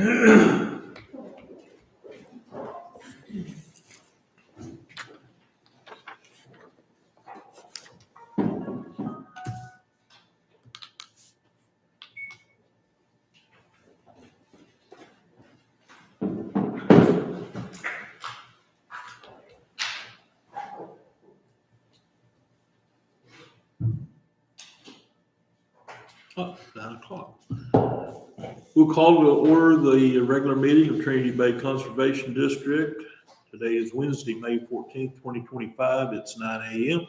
Oh, 9 o'clock. We'll call to order the regular meeting of Trinity Bay Conservation District. Today is Wednesday, May 14th, 2025. It's 9 a.m.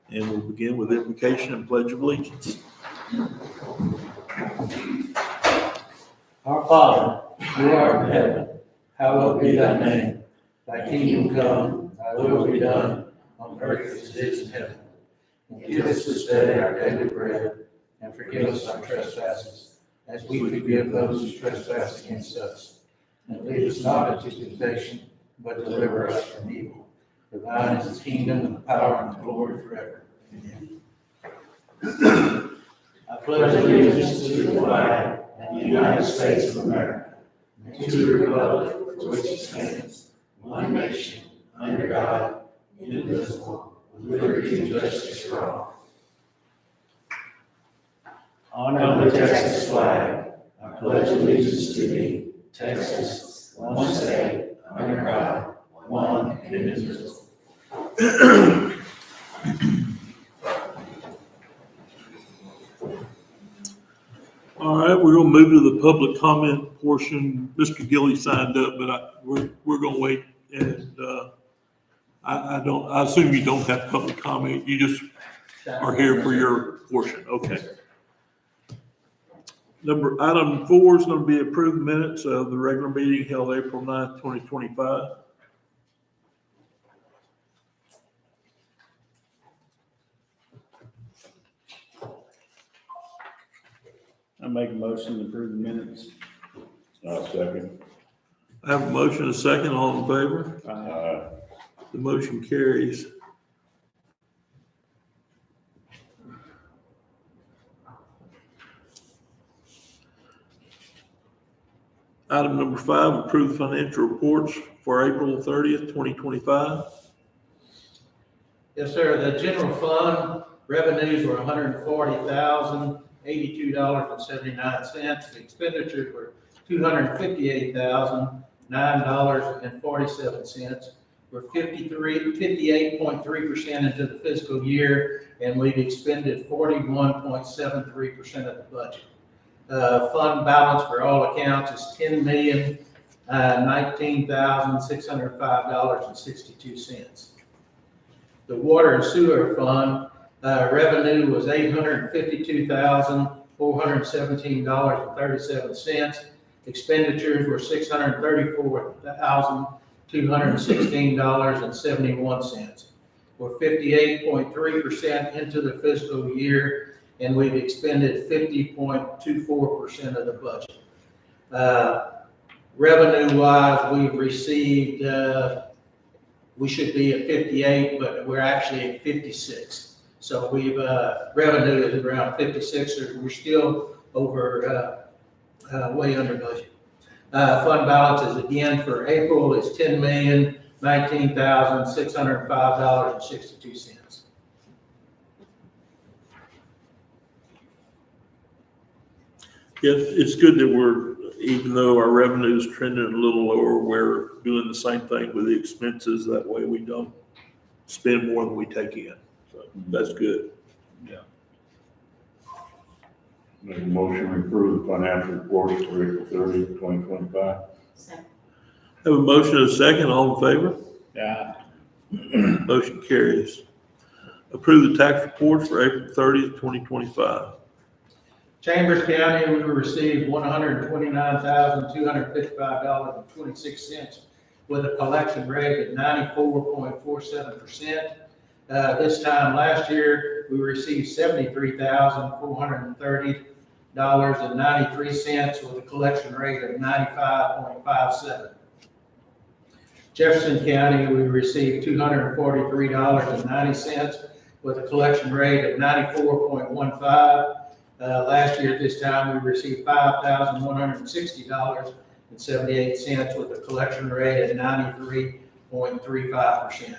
And we'll begin with invocation and pledge of allegiance. Our Father, who art in heaven, hallowed be thy name. Thy kingdom come, thy will be done, on earth as it is in heaven. And give us this day our daily bread, and forgive us our trespasses, as we forgive those who trespass against us. And lead us not into temptation, but deliver us from evil. For thine is the kingdom, and the power, and the glory forever. Amen. I pledge allegiance to the flag of the United States of America, and to the republic for which it stands, one nation, under God, indivisible, with liberty and justice for all. Honor the Texas flag. I pledge allegiance to thee, Texas, one state, under God, one and indivisible. All right, we're going to move to the public comment portion. Mr. Gilly signed up, but we're going to wait. And I assume you don't have public comment. You just are here for your portion. Okay. Item 4 is going to be approved minutes of the regular meeting held April 9th, 2025. I make a motion to approve the minutes. I'll second. I have a motion and a second. All in favor? Aye. The motion carries. Item number 5, approve the financial reports for April 30th, 2025. Yes, sir. The general fund revenues were $140,082.79. The expenditures were $258,009.47. We're 58.3% into the fiscal year, and we've expended 41.73% of the budget. Fund balance for all accounts is $10,019,605.62. The water and sewer fund revenue was $852,417.37. Expenditures were $634,216.71. We're 58.3% into the fiscal year, and we've expended 50.24% of the budget. Revenue-wise, we've received, we should be at 58, but we're actually at 56. So we've, revenue is around 56, so we're still over, way under budget. Fund balances again for April is $10,019,605.62. Yes, it's good that even though our revenue is trending a little lower, we're doing the same thing with the expenses. That way we don't spend more than we take in. So that's good. Yeah. Make a motion to approve the financial reports for April 30th, 2025. Second. Have a motion and a second. All in favor? Yeah. Motion carries. Approve the tax reports for April 30th, 2025. Chambers County, we received $129,255.26 with a collection rate at 94.47%. This time last year, we received $73,430.93 with a collection rate of 95.57. Jefferson County, we received $243.90 with a collection rate of 94.15. Last year at this time, we received $5,160 $1,022.78 with a collection rate at 93.35%.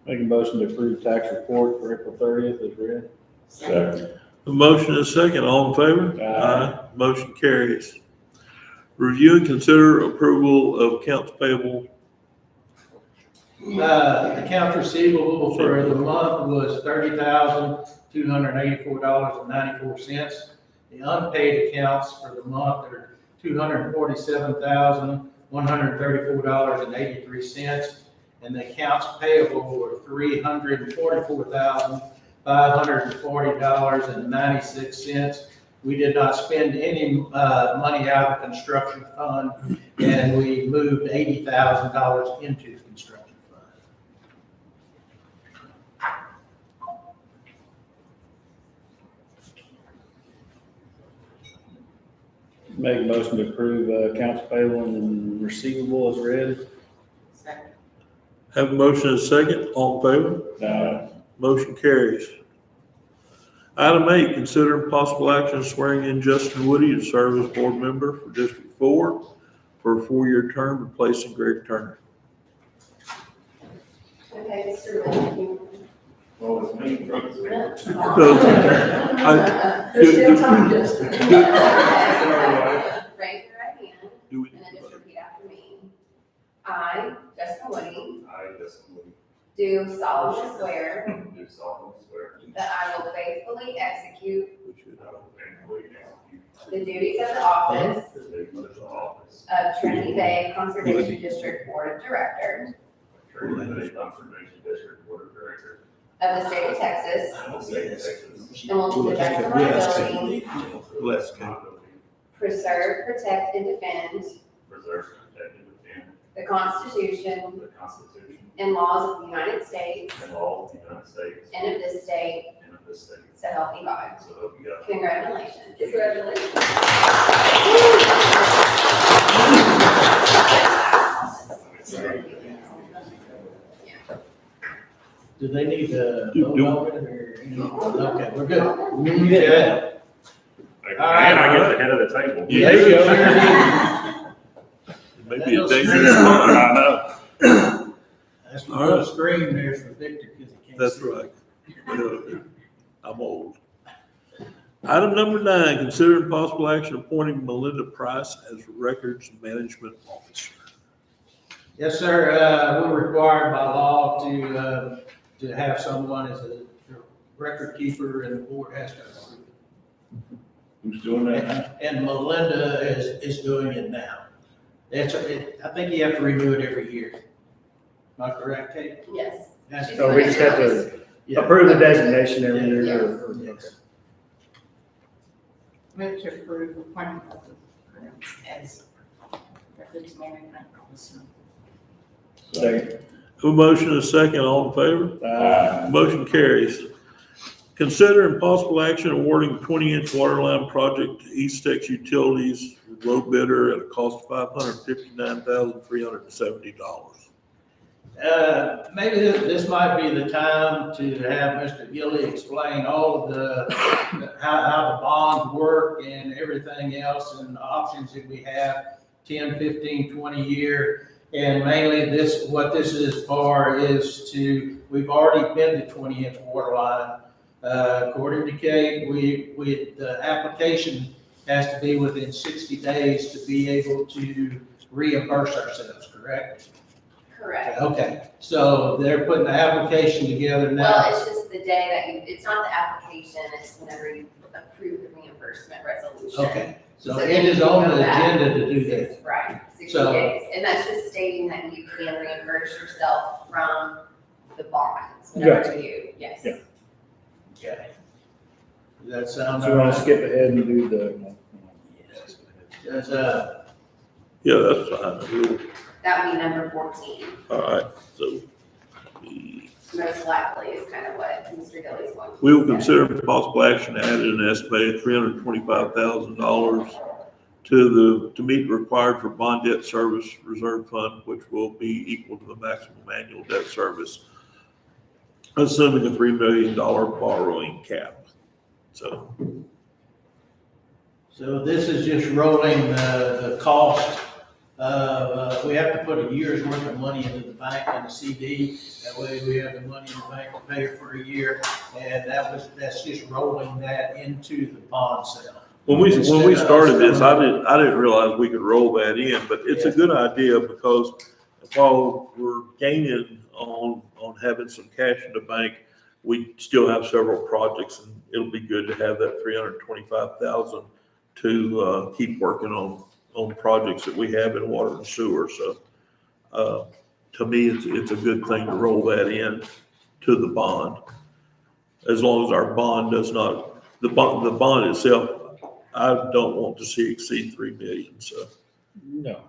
Make a motion to approve tax report for April 30th as read. Second. A motion and a second, all in favor? Aye. Motion carries. Review and consider approval of accounts payable. Accounts receivable for the month was $30,284.94. The unpaid accounts for the month are $247,134.83. And the accounts payable were $344,540.96. We did not spend any money out of the construction fund, and we moved $80,000 into the construction fund. Make a motion to approve accounts payable and receivable as read. Second. Have a motion and a second, all in favor? Aye. Motion carries. Item 8, consider possible action swearing in Justin Woody to serve as board member for District 4 for a 4-year term, replacing Greg Turner. Okay, Mr. Wood. Well, it's me. There's Do- still time, Justin. do- Raise your right hand Do we- and then just repeat after me. I, Justin Woody, I, Justin Woody, do solemnly swear do solemnly swear that I will faithfully execute that I will faithfully execute the duties of the office the duties of the office of Trinity Bay Conservation District Board of Directors of Trinity Bay Conservation District Board of Directors of the state of Texas, of the state of Texas. and will to the best of my ability Bless My God. ability, preserve, protect, and defend preserve, protect, and defend the Constitution the Constitution and laws of the United States and laws of the United States and of this state, and of this state. so help me God. So help me God. Congratulations. Congratulations. Do they need to Do- vote do- on it or? Okay, we're good. Yeah. And I get the head of the table. Yeah. There you go. Maybe a dangerous spot. I know. That's the All right. little screen there for Victor because he can't. That's see. right. I'm old. Item number 9, consider possible action appointing Melinda Price as Records Management Officer. Yes, sir. We're required by law to have someone as a record keeper, and the board has to approve it. Who's doing that now? And Melinda is doing it now. I think you have to renew it every year. Am I correct, Kate? Yes. That's- She's So we just have to Yeah. approve the designation every year. Yes. Move to approve appointment of the as records management officer. Second. A motion and a second, all in favor? Aye. Motion carries. Consider and possible action awarding 20-inch water line project to East Tex Utilities, low bidder at a cost of $559,370. Maybe this might be the time to have Mr. Gilly explain all of the, how the bonds work and everything else and the options that we have, 10, 15, 20 year. And mainly what this is for is we've already been to 20-inch water line. According to Kate, the application has to be within 60 days to be able to reimburse ourselves, correct? Correct. Okay, so they're putting the application together now. Well, it's just the day that it's not the application, it's whenever you approve the reimbursement resolution. Okay, so So it then is you on go the back agenda to do that. Right, 60 So- days, and that's just stating that you can reimburse yourself from the bonds, whenever you, yes. Yeah. Okay. Does that sound So all we want to right? skip ahead and do the. Does, Yeah, that's fine. That would be number 14, All right, so most likely is kind of what Mr. Gilly's going to. we will discuss. consider possible action to add an estimated $325,000 to meet required for bond debt service reserve fund, which will be equal to the maximum annual debt service, assuming a $3 million borrowing cap. So So this is just rolling the cost. We have to put a year's worth of money into the bank and the CD. That way we have the money in the bank to pay it for a year. And that's just rolling that into the bond sale. When we Instead of started us this, coming- I didn't realize we could roll that in, but it's a good idea because while we're gaining on having some cash in the bank, we still have several projects and it'll be good to have that 325,000 to, keep working on projects that we have in water and sewer. So, to me, it's a good thing to roll that in to the bond. As long as our bond does not, the bond itself, I don't want to see exceed 3 million, so. No.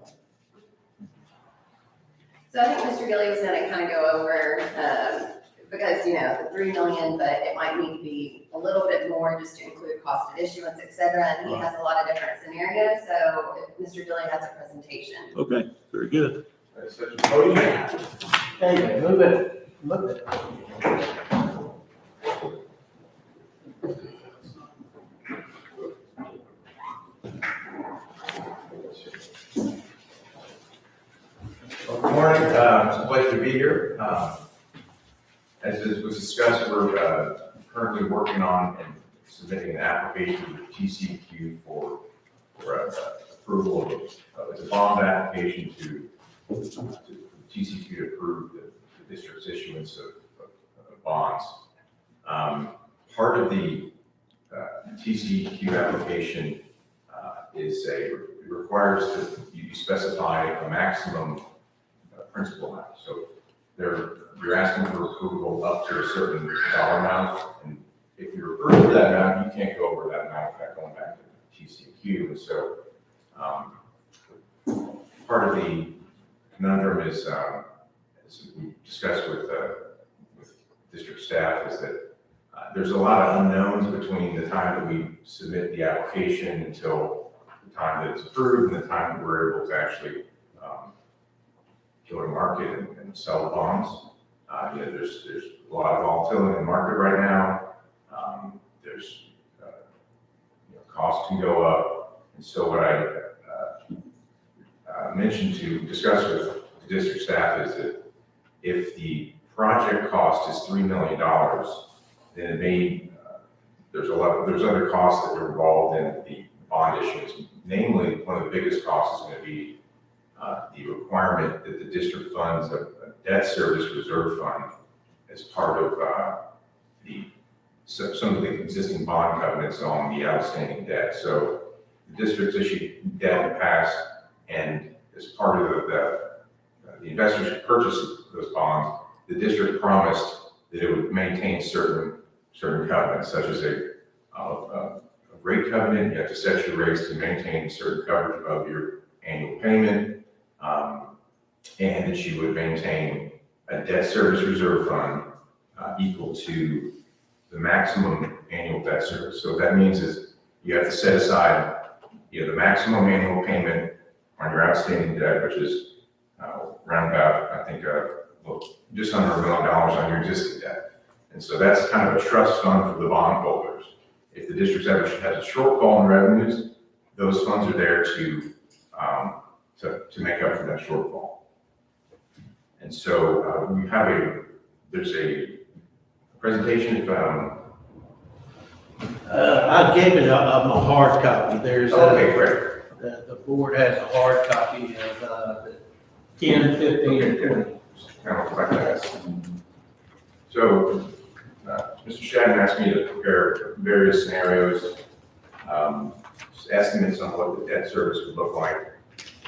So I think Mr. Gilly was gonna kind of go over, because, the 3 million, but it might need to be a little bit more just to include cost of issuance, et cetera. And he has a lot of different scenarios, so if Mr. Gilly has a presentation. Okay, very good. Hey, move it. Well, good morning, it's a pleasure to be here. As was discussed, we're currently working on and submitting an application to TCQ for approval of, it's a bond application to TCQ to approve the district's issuance of bonds. Part of the TCQ application it requires that you specify a maximum principal amount. So you're asking for approval up to a certain dollar amount, and if you're approved for that amount, you can't go over that amount without going back to TCQ. And so part of the conundrum is, as we discussed with district staff, is that there's a lot of unknowns between the time that we submit the application until the time that it's approved and the time that we're able to actually go to market and sell the bonds. There's a lot of volatility in the market right now. Costs can go up. And so what I mentioned to discuss with the district staff is that if the project cost is $3 million, then it may, there's other costs that are involved in the bond issuance. Namely, one of the biggest costs is going to be the requirement that the district funds a debt service reserve fund as part of some of the existing bond covenants on the outstanding debt. So the district's issued debt in the past, and as part of the investors who purchased those bonds, the district promised that it would maintain certain covenants, such as a rate covenant. You have to set your rates to maintain certain coverage of your annual payment, and that you would maintain a debt service reserve fund equal to the maximum annual debt service. So what that means is you have to set aside the maximum annual payment on your outstanding debt, which is around about, I think, just under $1 million on your existing debt. And so that's kind of a trust fund for the bondholders. If the district ever has a shortfall in revenues, those funds are there to make up for that shortfall. And so there's a presentation. I gave it a hard copy. There's Okay, great. the board has a hard copy of 10, 15, and 20. Kind of like that. So, Mr. Shadden asked me to prepare various scenarios, estimates on what the debt service would look like.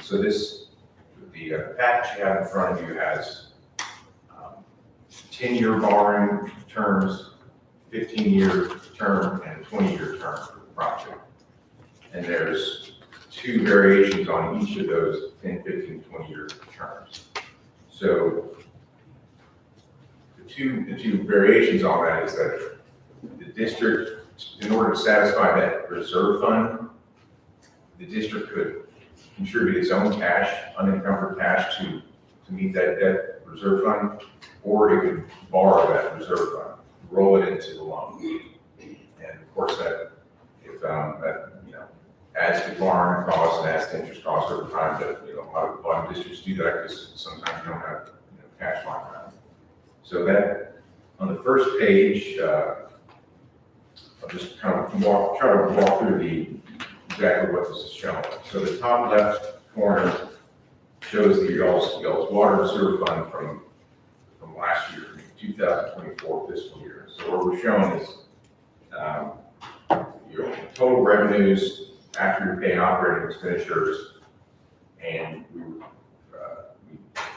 So the package you have in front of you has 10-year borrowing terms, 15-year term, and a 20-year term for the project. And there's 2 variations on each of those 10, 15, 20-year terms. So the two variations on that is that the district, in order to satisfy that reserve fund, the district could contribute its own cash, unencumbered cash to meet that debt reserve fund, or it could borrow that reserve fund, roll it into the loan. And of course, that if So that, on the first page, I'll just kind of try to walk through exactly what this is showing. So the top left corner shows the y'all's water and sewer fund from last year, 2024 fiscal year. So what we're showing is your total revenues after you're paying operating expenditures, and we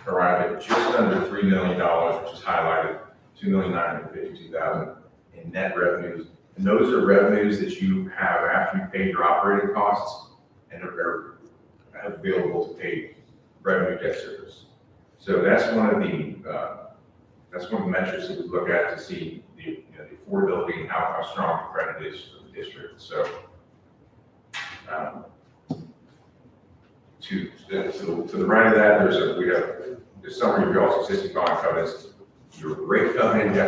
arrived at just under $3 million, which is highlighted, $2,952,000 in net revenues. And those are revenues that you have after you pay your operating costs and are available to pay revenue debt service. So that's one of the metrics that we look at to see the affordability and how strong the credit is for the district. So to the right of that, we have the summary of y'all's existing bond covenants. Your rate covenant, you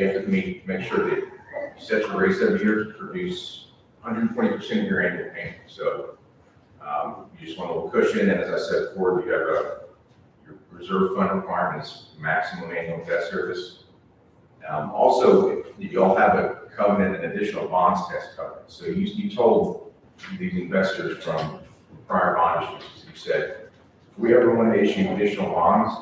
have to make sure that you set your rates every year to produce 120% of your annual payment. So you just want a little cushion, and as I said before, you have your reserve fund requirements, maximum annual debt service. Also, you all have a covenant, an additional bonds test covenant. So you told these investors from prior bond issues, you said, if we ever want to issue additional bonds,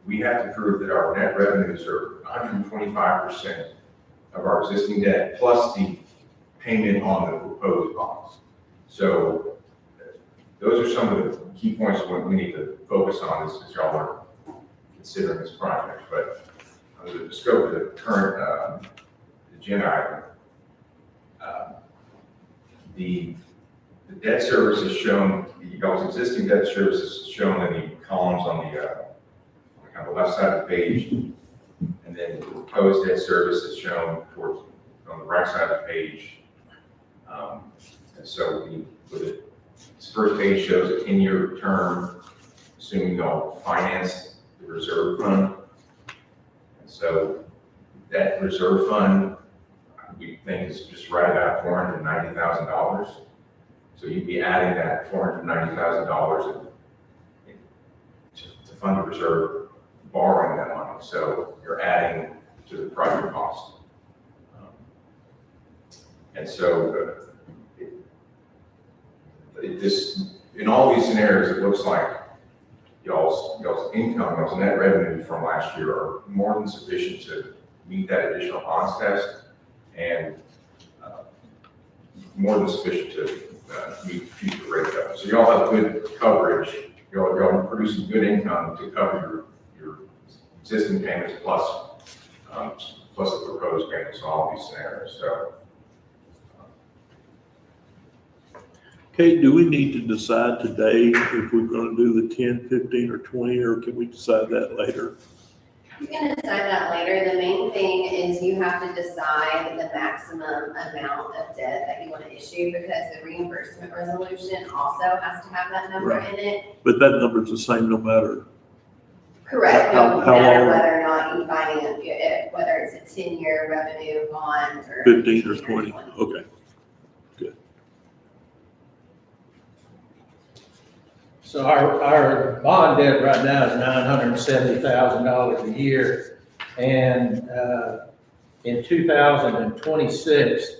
we have to prove that our net revenues are 125% of our existing debt plus the payment on the proposed bonds. So those are some of the key points that we need to focus on as y'all are considering this project. But under the scope of the current agenda item, the debt service is shown, y'all's existing debt service is shown in the columns on the left side of the page, and then the proposed debt service is shown on the right side of the page. And so this first page shows a 10-year term, assuming y'all finance the reserve fund. And so that reserve fund, we think is just right about $490,000. So you'd be adding that $490,000 to fund the reserve, borrowing that money. So you're adding to the project cost. And so in all these scenarios, it looks like y'all's income, y'all's net revenue from last year are more than sufficient to meet that additional bonds test, and more than sufficient to meet future rate cuts. So y'all have good coverage. Y'all are producing good income to cover your existing payments plus the proposed payments in all these scenarios. So. Okay, do we need to decide today if we're going to do the 10, 15, or 20, or can we decide that later? You can decide that later. The main thing is you have to decide the maximum amount of debt that you want to issue, because the reimbursement resolution also has to have that number Right. in it. But that number's the same no matter. Correct. How No matter long? whether or not you finance it, whether it's a 10-year revenue bond or 15 or 20, okay. So our bond debt right now is $970,000 a year. And in 2026,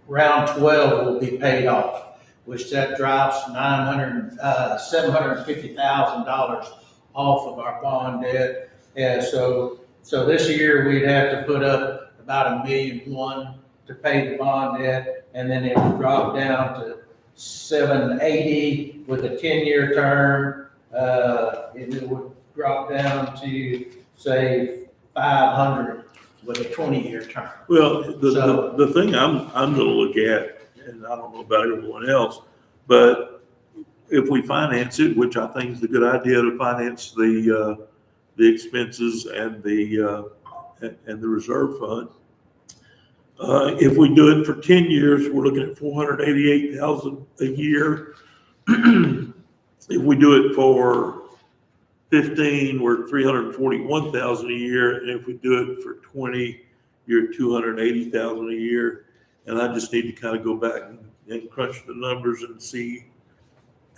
round 12 will be paid off, which that drops $750,000 off of our bond debt. And so this year we'd have to put up about $1.1 million to pay the bond debt, and then it would drop down to $780 with a 10-year term. It would drop down to, say, $500 with a 20-year term. Well, the thing I'm going to look at, and I don't know about everyone else, but if we finance it, which I think is a good idea to finance the expenses and the reserve fund. If we do it for 10 years, we're looking at $488,000 a year. If we do it for 15, we're at $341,000 a year. And if we do it for 20, you're at $280,000 a year. And I just need to kind of go back and crunch the numbers and see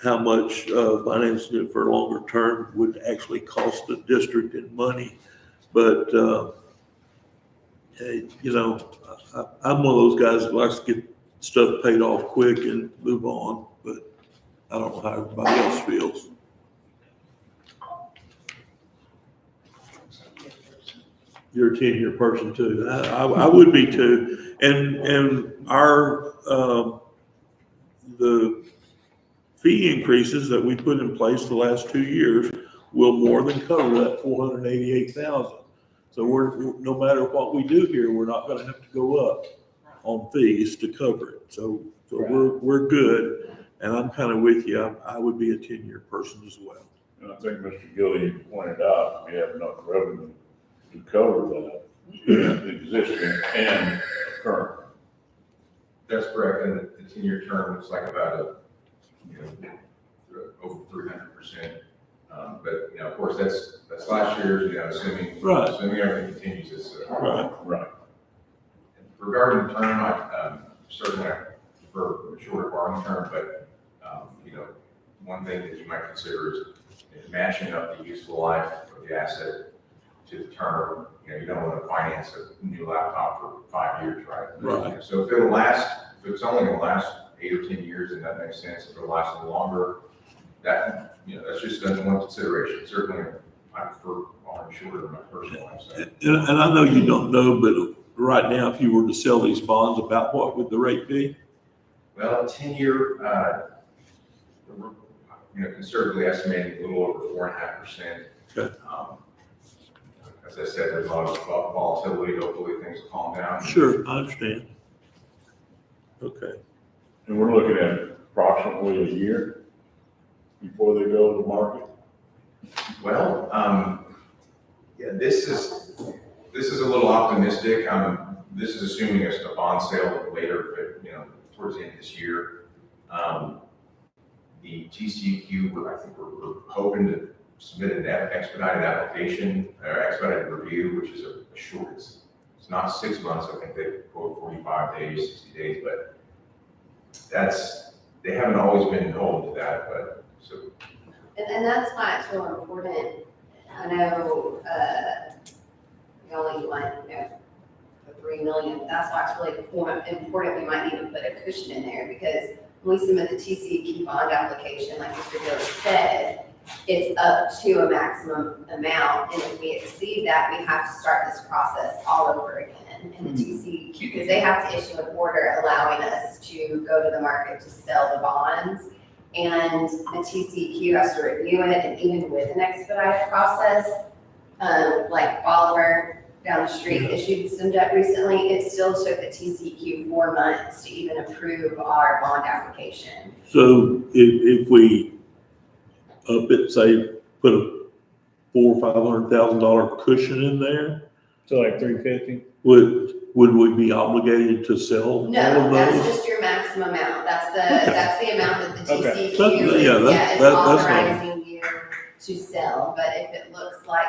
how much, financing it for a longer term would actually cost the district in money. But, hey, you know, I'm one of those guys that likes to get stuff paid off quick and move on, but I don't know how everybody else feels. You're a 10-year person too. I would be too. And our, the fee increases that we put in place the last 2 years will more than cover that 488,000. So no matter what we do here, we're not gonna have to go up on fees to cover it. So we're good. And I'm kind of with you. I would be a 10-year person as well. And I think Mr. Gilly pointed out, we have enough revenue to cover that, the existing and current. That's correct, and the 10-year term looks like about over 300%. But, of course, that's last year's, assuming everything continues, it's. Right. Regarding the term, I certainly prefer a shorter borrowing term, but, one thing that you might consider is matching up the useful life of the asset to the term. You don't want to finance a new laptop for 5 years, right? Right. So if it's only going to last 8 or 10 years, then that makes sense. If it'll last a little longer, that's just one consideration. Certainly, I prefer borrowing shorter in my personal life. So. And I know you don't know, but right now, if you were to sell these bonds, about what would the rate be? Well, 10-year, conservatively estimating a little over 4.5%. Okay. As I said, there's a lot of volatility. Hopefully, things will calm down. Sure, I understand. Okay. And we're looking at approximately a year before they go to the market. Well, this is a little optimistic. This is assuming a bond sale later, but towards the end of this year. The TCEQ, I think we're hoping to submit an expedited application or expedited review, which is a short. It's not 6 months. I think they quote 45 days, 60 days, but they haven't always been held to that. But so. And that's why it's real important. I know, you only want, the 3 million. That's why it's really important. We might need to put a cushion in there because when we submit the TCEQ bond application, like Mr. Gillis said, it's up to a maximum amount. And if we exceed that, we have to start this process all over again. And the TCEQ, because they have to issue an order allowing us to go to the market to sell the bonds. And the TCEQ has to review it, and even with an expedited process, like Oliver down the street issued some debt recently, it still took the TCEQ 4 months to even approve our bond application. So if we up it, say, put a $400,000 or $500,000 cushion in there, So like 350? would we be obligated to sell all of No, those? that's just your maximum amount. That's the amount that the Okay. TCEQ is That's authorizing you to sell. But if it looks like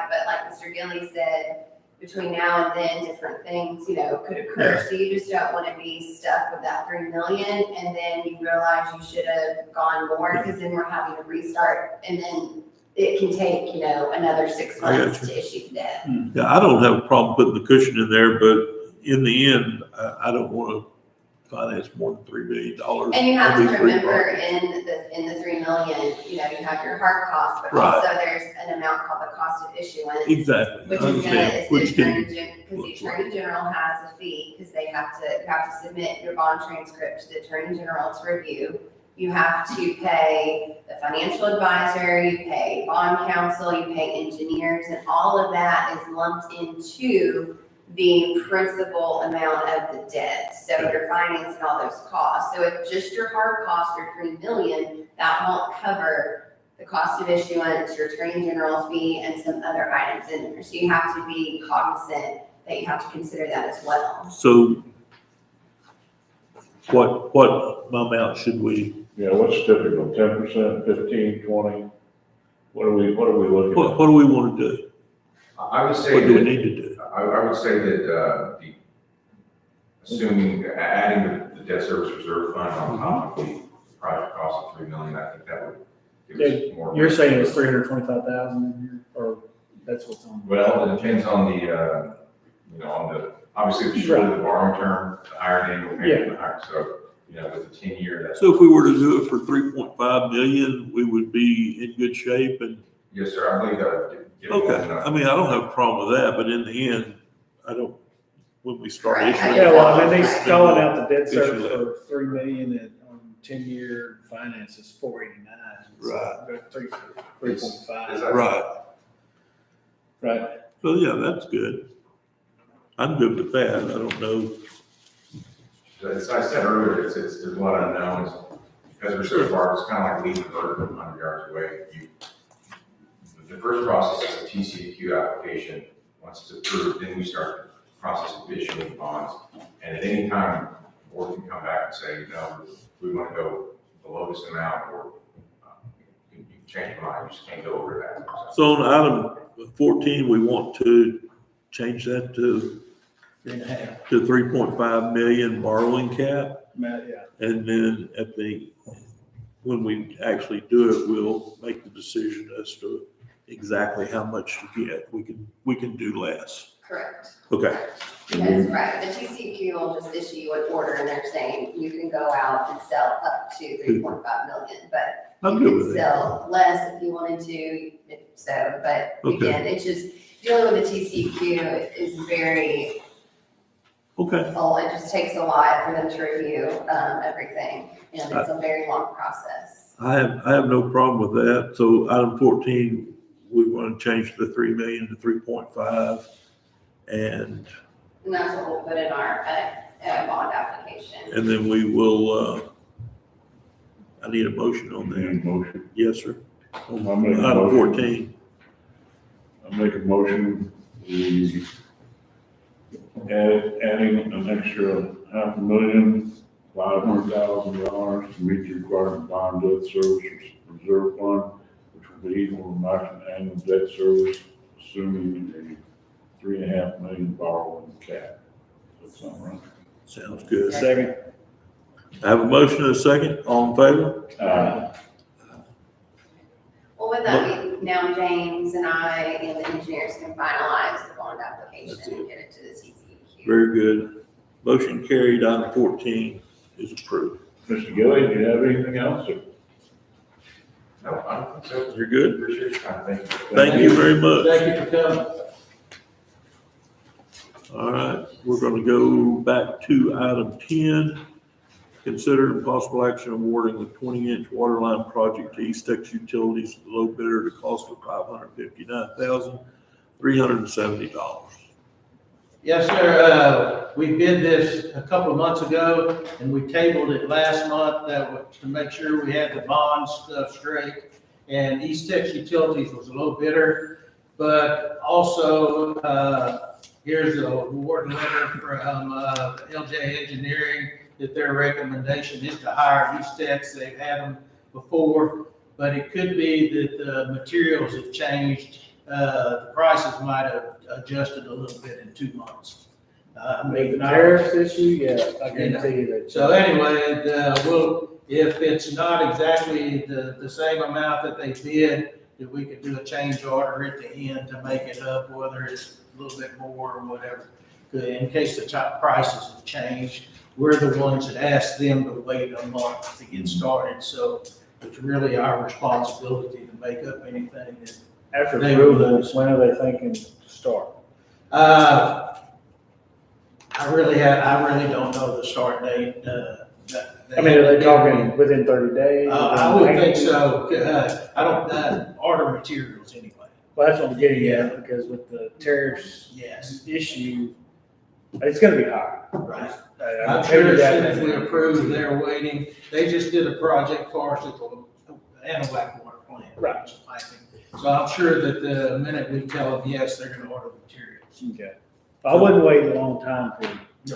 Mr. Gilly said, between now and then, different things, could occur. So you just don't want to be stuck with that 3 million, and then you realize you should have gone more, because then we're having to restart, and then it can take, another 6 months to issue the debt. Yeah, I don't have a problem putting the cushion in there, but in the end, I don't want to finance more than $3 billion. And you have on to these three remember projects. in the 3 million, you have your hard costs, but Right. also there's an amount called the cost of issuance. Exactly. Which I is understand. the Which attorney, can, because the attorney general has a fee, because you have to submit your bond transcript to the attorney general to review. You have to pay the financial advisor, you pay bond counsel, you pay engineers, and all of that is lumped into the principal amount of the debt. So you're financing all those costs. So if just your hard costs are 3 million, that won't cover the cost of issuance, your attorney general fee, and some other items in there. So you have to be cognizant that you have to consider that as well. so what amount should we, Yeah, what's typical, 10%, 15, 20? What are we looking at? what do we want to do? I would say What do we that need to do? I would say that assuming adding the debt service reserve fund on top of the project cost of $3 million, I think that would give us more. You're saying it's 325,000, or that's what's on? Well, it depends on the, obviously the shorter the borrowing term, the higher the annual payment, the higher, so, with the 10-year, that's. So if we were to do it for 3.5 million, we would be in good shape and, Yes, sir, I believe that would give more than okay. enough. I mean, I don't have a problem with that, but in the end, when we start Right. issuing. Yeah, well, I mean, they then calling we'll out the debt issue service that. for $3 million and 10-year finance is 489. Right. 3.5. Right. Right. So yeah, that's good. I'm good with that. I don't know. As I said earlier, there's a lot of unknowns, because we're so far, it's kind of like leaving the bird from 100 yards away. The first process is a TCEQ application. Once it's approved, then we start the process of issuing bonds. And at any time, the board can come back and say, no, we want to go below this amount, or you can change your mind, you just can't go over that. So on item 14, we want to change that to 3.5 million borrowing cap. Yeah. And then when we actually do it, we'll make the decision as to exactly how much to get. We can do less. Correct. Okay. That's right. The TCQ will just issue you an order and they're saying you can go out and sell up to 3.5 million, but I'm you good can with that. sell less if you wanted to, but Okay. again, it's just dealing with the TCQ is very, Okay. it just takes a lot for them to review, everything. And it's a very long process. I have no problem with that. So item 14, we want to change the 3 million to 3.5. And that's what we'll put in our, bond application. and then we will, I need a motion on Need a that. motion? Yes, sir. I'll make a Item motion. 14. I make a motion, we adding an extra $500,000 to meet the requirement bond debt service reserve fund, which will be equal to maximum annual debt service, assuming a $3.5 million borrowing cap. Does that sound right? Sounds good. Second. I have a motion and a second. All in favor? Well, with that, now James and I and the engineers can finalize the bond application and get it to the TCEQ. Very good. Motion carried. Item 14 is approved. Mr. Gilly, do you have anything else? Or? No, I don't think so. You're good? Appreciate your time, thank you. Thank you very much. Thank you for coming. All right, we're going to go back to item 10. Consider possible action awarding the 20-inch water line project to East Texas Utilities, the low bidder, at a cost of $559,370. Yes, sir. We bid this a couple of months ago, and we tabled it last month to make sure we had the bond stuff straight. And East Texas Utilities was a low bidder, but also here's the award letter from LJ Engineering that their recommendation is to hire East Texas. They've had them before, but it could be that the materials have changed. The prices might have adjusted a little bit in 2 months. The tariffs issue, yeah, I guarantee you that. So anyway, if it's not exactly the same amount that they bid, that we could do a change order at the end to make it up, whether it's a little bit more or whatever. In case the top prices have changed, we're the ones that asked them to wait a month to get started. So it's really our responsibility to make up anything that After they approval, lose. when are they thinking to start? I really don't know the start date. I mean, are they talking within 30 days? I would think so. I don't order materials anyway. Well, that's what I'm getting at, because with the tariffs Yes, issue, it's gonna be high. right. I'm I'm sure as soon as we approve, they're waiting. They just did a project for us at the Anahuac water plant. Right. So I'm sure that the minute we tell them yes, they're gonna order the materials. Okay. I wouldn't wait a long time for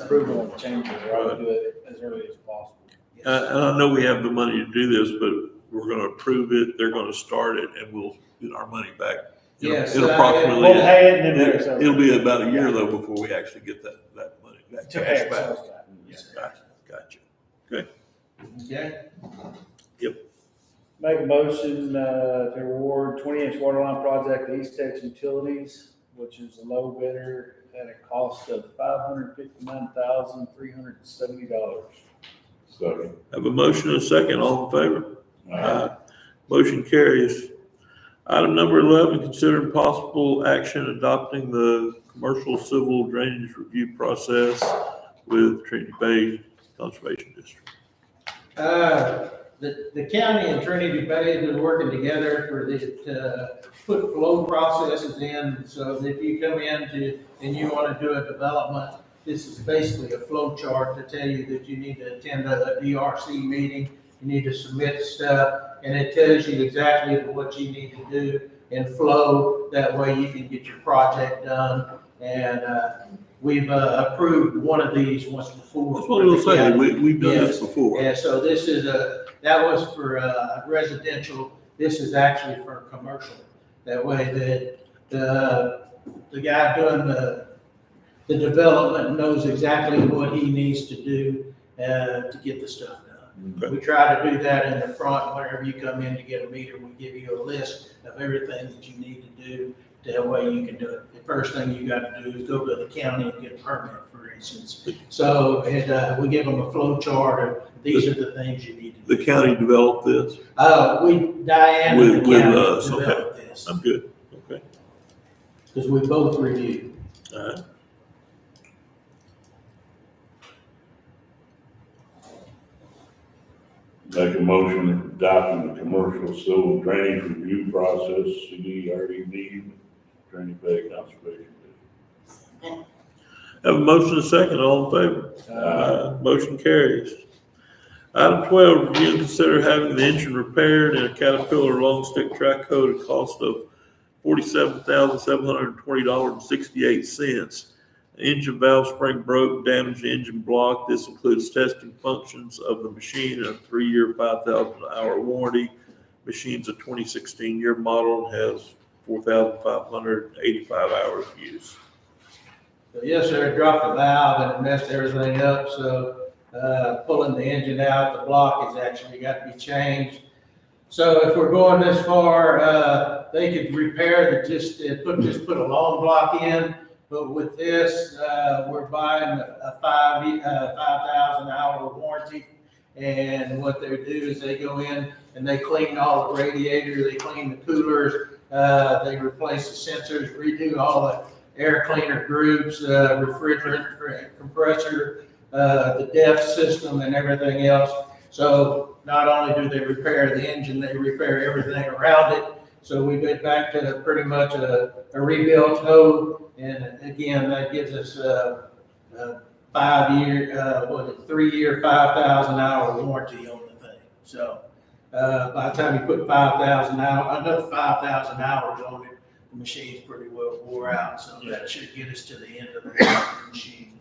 approval of changes, I would do it as early as possible. And I know we have the money to do this, but we're going to approve it, they're going to start it, and we'll get our money back. Yes, It'll uh, approximately, We'll pay it and then it's over. it'll be about a year though before we actually get that money, that To cash pay back. ourselves back. Gotcha. Okay. Make a motion, to award 20-inch water line project to East Texas Utilities, which is a low bidder at a cost of $559,370. Second. Have a motion and a second, all in favor? Motion carries. Item number 11, consider possible action adopting the commercial civil drainage review process with Trinity Bay Conservation District. The county and Trinity Bay have been working together for this, to put flow processes in, so that if you come in and you want to do a development, this is basically a flow chart to tell you that you need to attend a DRC meeting, you need to submit stuff, and it tells you exactly what you need to do and flow, that way you can get your project done. And, we've approved one of these once before. That's what I was saying, we've done this before. Yeah, so this is that was for residential, this is actually for commercial. That way the guy doing the development knows exactly what he needs to do to get the stuff done. Okay. We try to do that in the front, whenever you come in to get a meter, we give you a list of everything that you need to do. That way you can do it. The first thing you got to do is go to the county and get a permit, for instance. So, and we give them a flow chart of, these are the things you need to do. The county developed this? Diane and the With county us, okay. developed this, I'm good, okay. because we both reviewed. All right. Make a motion adopting the commercial civil drainage review process, CDRED, Trinity Bay Conservation District. Have a motion and a second, all in favor? Motion carries. Item 12, review and consider having the engine repaired in a Caterpillar long stick track coat at a cost of $47,720.68. Engine valve spring broke, damaged the engine block. This includes testing functions of the machine and a 3-year, 5,000-hour warranty. Machine's a 2016 year model and has 4,585 hours of use. So yes, sir, it dropped the valve and it messed everything up, so, pulling the engine out, the block has actually got to be changed. So if we're going this far, they could repair just put a long block in, but with this, we're buying a 5,000 hour warranty. And what they do is they go in and they clean all the radiators, they clean the coolers, they replace the sensors, redo all the air cleaner groups, refrigerant, compressor, the DEF system and everything else. So not only do they repair the engine, they repair everything around it. So we get back to pretty much a rebuilt code. And again, that gives us a 3-year, 5,000 hour warranty on the thing. So by the time you put 5,000 hours, another 5,000 hours on it, the machine's pretty well wore out. So that should get us to the end of the machine.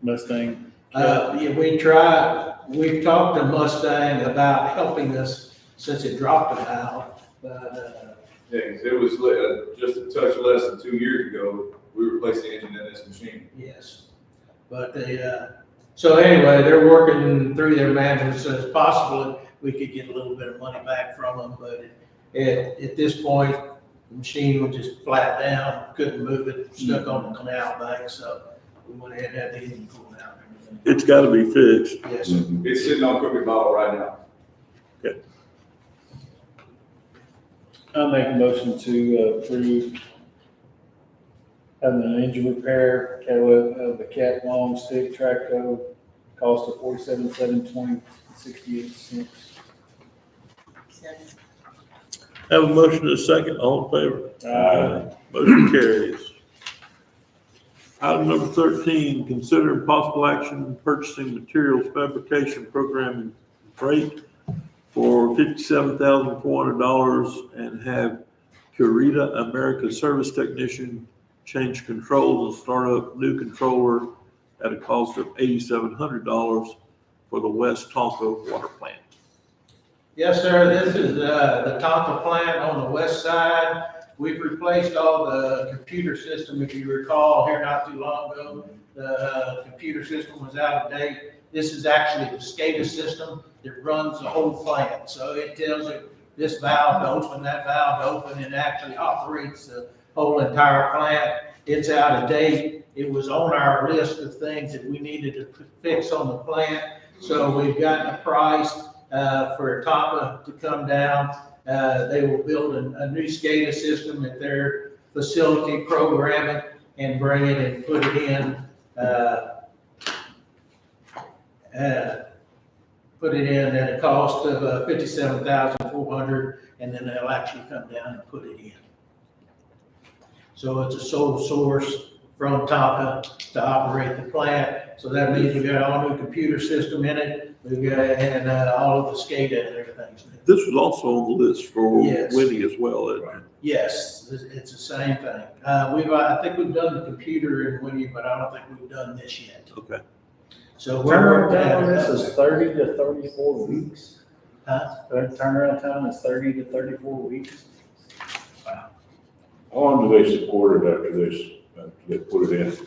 Mustang. Yeah, we've talked to Mustang about helping us since it dropped the valve, but, Yeah, 'cause it was just a touch less than 2 years ago, we replaced the engine in this machine. yes. But so anyway, they're working through their manuals, so it's possible we could get a little bit of money back from them, but at this point, the machine was just flat down, couldn't move it, stuck on the canal bank, so we went ahead and had the engine pulled out and everything. It's gotta be fixed. Yes, sir. It's sitting on Crooked Bottle right now. I'll make a motion to approve having an engine repair, of the Cat long stick track code, cost of $47,720.68. Have a motion and a second, all in favor? Motion carries. Item number 13, consider possible action purchasing materials fabrication program and freight for $57,400 and have Curita America Service Technician change controls and start up new controller at a cost of $8,700 for the West Tonka water plant. Yes, sir, this is the Tonka plant on the west side. We've replaced all the computer system, if you recall, here not too long ago. the computer system was out of date. This is actually the SCADA system that runs the whole plant. So it tells you this valve to open, that valve to open, and actually operates the whole entire plant. It's out of date. It was on our list of things that we needed to fix on the plant. So we've gotten a price for TAPA to come down. They will build a new SCADA system at their facility, program it, and bring it and put it in. Put it in at a cost of $57,400, and then they'll actually come down and put it in. So it's a sole source from TAPA to operate the plant. So that means we got all new computer system in it. We've got, and all of the SCADA and everything's new. This was also on the list for Yes. Winnie as well, isn't it? Yes, it's the same thing. I think we've done the computer in Winnie, but I don't think we've done this yet. Okay. So we're working Turnaround time at on this it. is 30 to 34 weeks. Huh? Turnaround time is 30 to 34 weeks. How long do they support it after they put it in?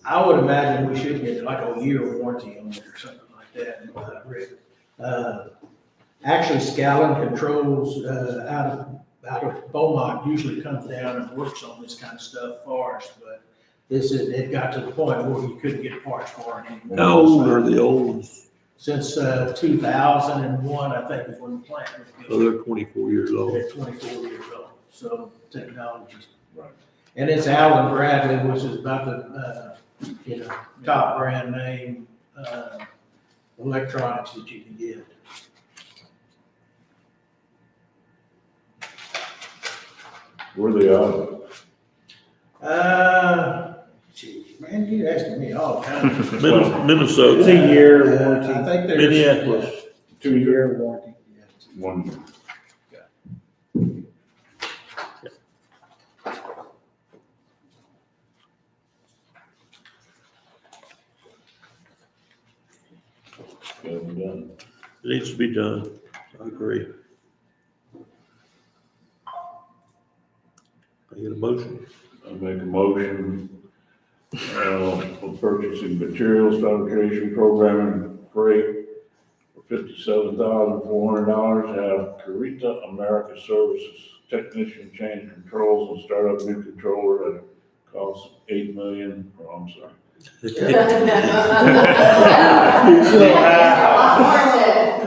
I would imagine we should get like a year warranty on it or something like that, Rick. Actually, Scallon Controls, out of Beaumont usually comes down and works on this kind of stuff for us, but it got to the point where you couldn't get parts for it anymore. How old are the old ones? Since 2001, I think is when the plant was Oh, built. they're 24 years old. They're 24 years old, so technology's. Right. And it's Allen Bradley, which is about the, top brand name, electronics that you can get. Where are they out Geez, man, you asking me all kinds of. It's Minnesota. a year I warranty, think there's. Minneapolis. 2 year warranty. Yeah. 1 year? Haven't done. It needs to be done. I agree. I get a motion. I make a motion, for purchasing materials, fabrication, programming, freight for $57,400 out of Carita America Services. Technician change controls and start up new controller at a cost of $8 million, I'm sorry.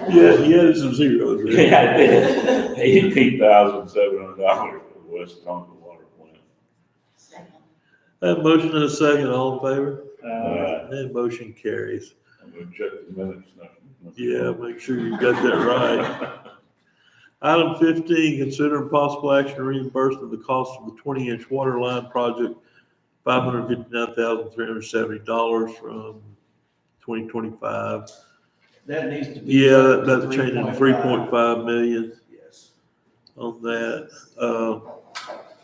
Yeah, he had some zeros. there. Yeah, I did. $18,700 for the West Tonka Water Plant. Second. That motion and a second, all in favor? Uh, That motion carries. I'm gonna check the minutes now. Yeah, make sure you got that right. Item 15, consider possible action to reimbursement of the cost of the 20-inch water line project, $559,370 from 2025. That needs to be. Yeah, that's changing 3.5 million Yes. on that,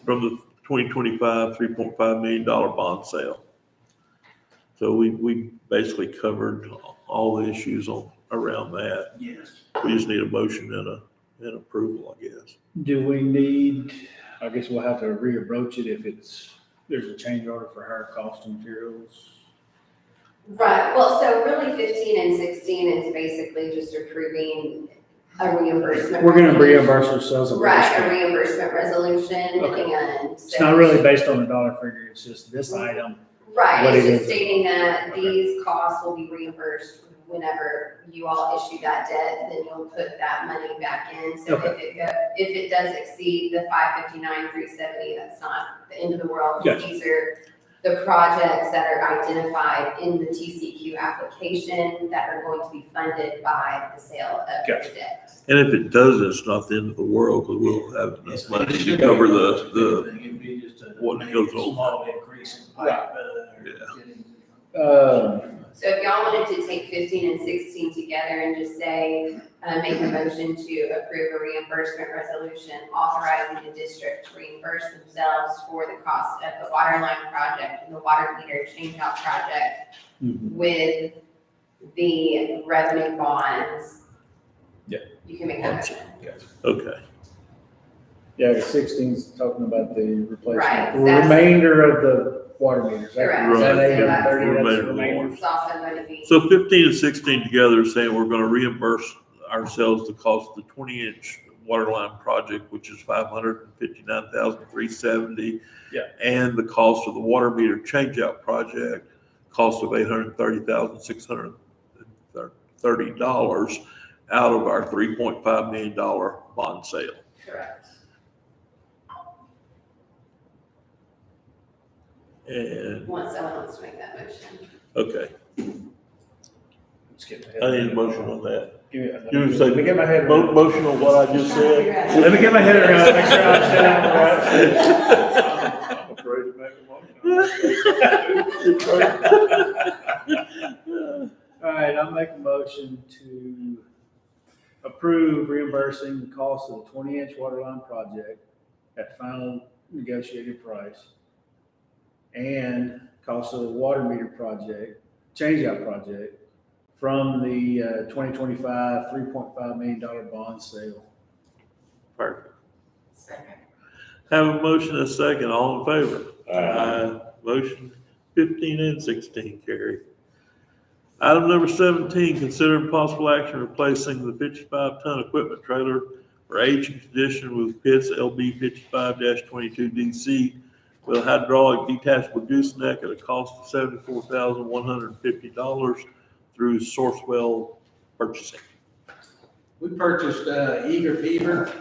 from the 2025 $3.5 million bond sale. So we basically covered all the issues around that. Yes. We just need a motion and an approval, I guess. Do we need, I guess we'll have to reapproach it if there's a change order for higher cost of materials. Right, well, so really 15 and 16 is basically just approving a reimbursement. We're gonna resolution. reimburse ourselves. Right, a reimbursement resolution, Okay. and It's not really based on the dollar figure, it's just this item. Right, What it's it just is. stating that these costs will be reimbursed whenever you all issue that debt, then you'll put that money back in. So if it does exceed the 559,370, that's not the end of the world. Gotcha. These are the projects that are identified in the TCQ application that are going to be funded by the sale of Gotcha. the debt. And if it doesn't, it's not the end of the world, because we'll have enough money to cover It'd be just a. what maybe goes a over. small increase in pipe. Yeah. So if y'all wanted to take 15 and 16 together and just say, make a motion to approve a reimbursement resolution authorizing the district to reimburse themselves for the cost of the water line project and the water meter change-out project with the revenue bonds. Yeah. You can make that motion. Okay. Yeah, the 16's talking about the replacement, Right, the that's- remainder of the water meters. Correct. Is that Right. 830, that's Remainder the of the remainder? It's also going to be. So 15 and 16 together are saying we're gonna reimburse ourselves the cost of the 20-inch water line project, which is $559,370. Yeah. And the cost of the water meter changeout project, cost of $830,630 out of our $3.5 million bond sale. Correct. And, Once someone wants to make that motion. okay, Let's get I need a motion on that. Give me, You would say let me get my head around. Motion on what I just said? Let me get my head around, make sure I understand I'm afraid to make a motion. All right, I'll make a motion to approve reimbursing the cost of the 20-inch water line project at final negotiated price and cost of the water meter project, changeout project from the 2025 $3.5 million bond sale. Perfect. Second. Have a motion and a second, all in favor? Aye. Motion 15 and 16 carry. Item number 17, consider possible action replacing the 55-ton equipment trailer for aging condition with Pitts LB 55-22DC with a hydraulic detachable gooseneck at a cost of $74,150 through Sourcewell Purchasing. We purchased Eager Beaver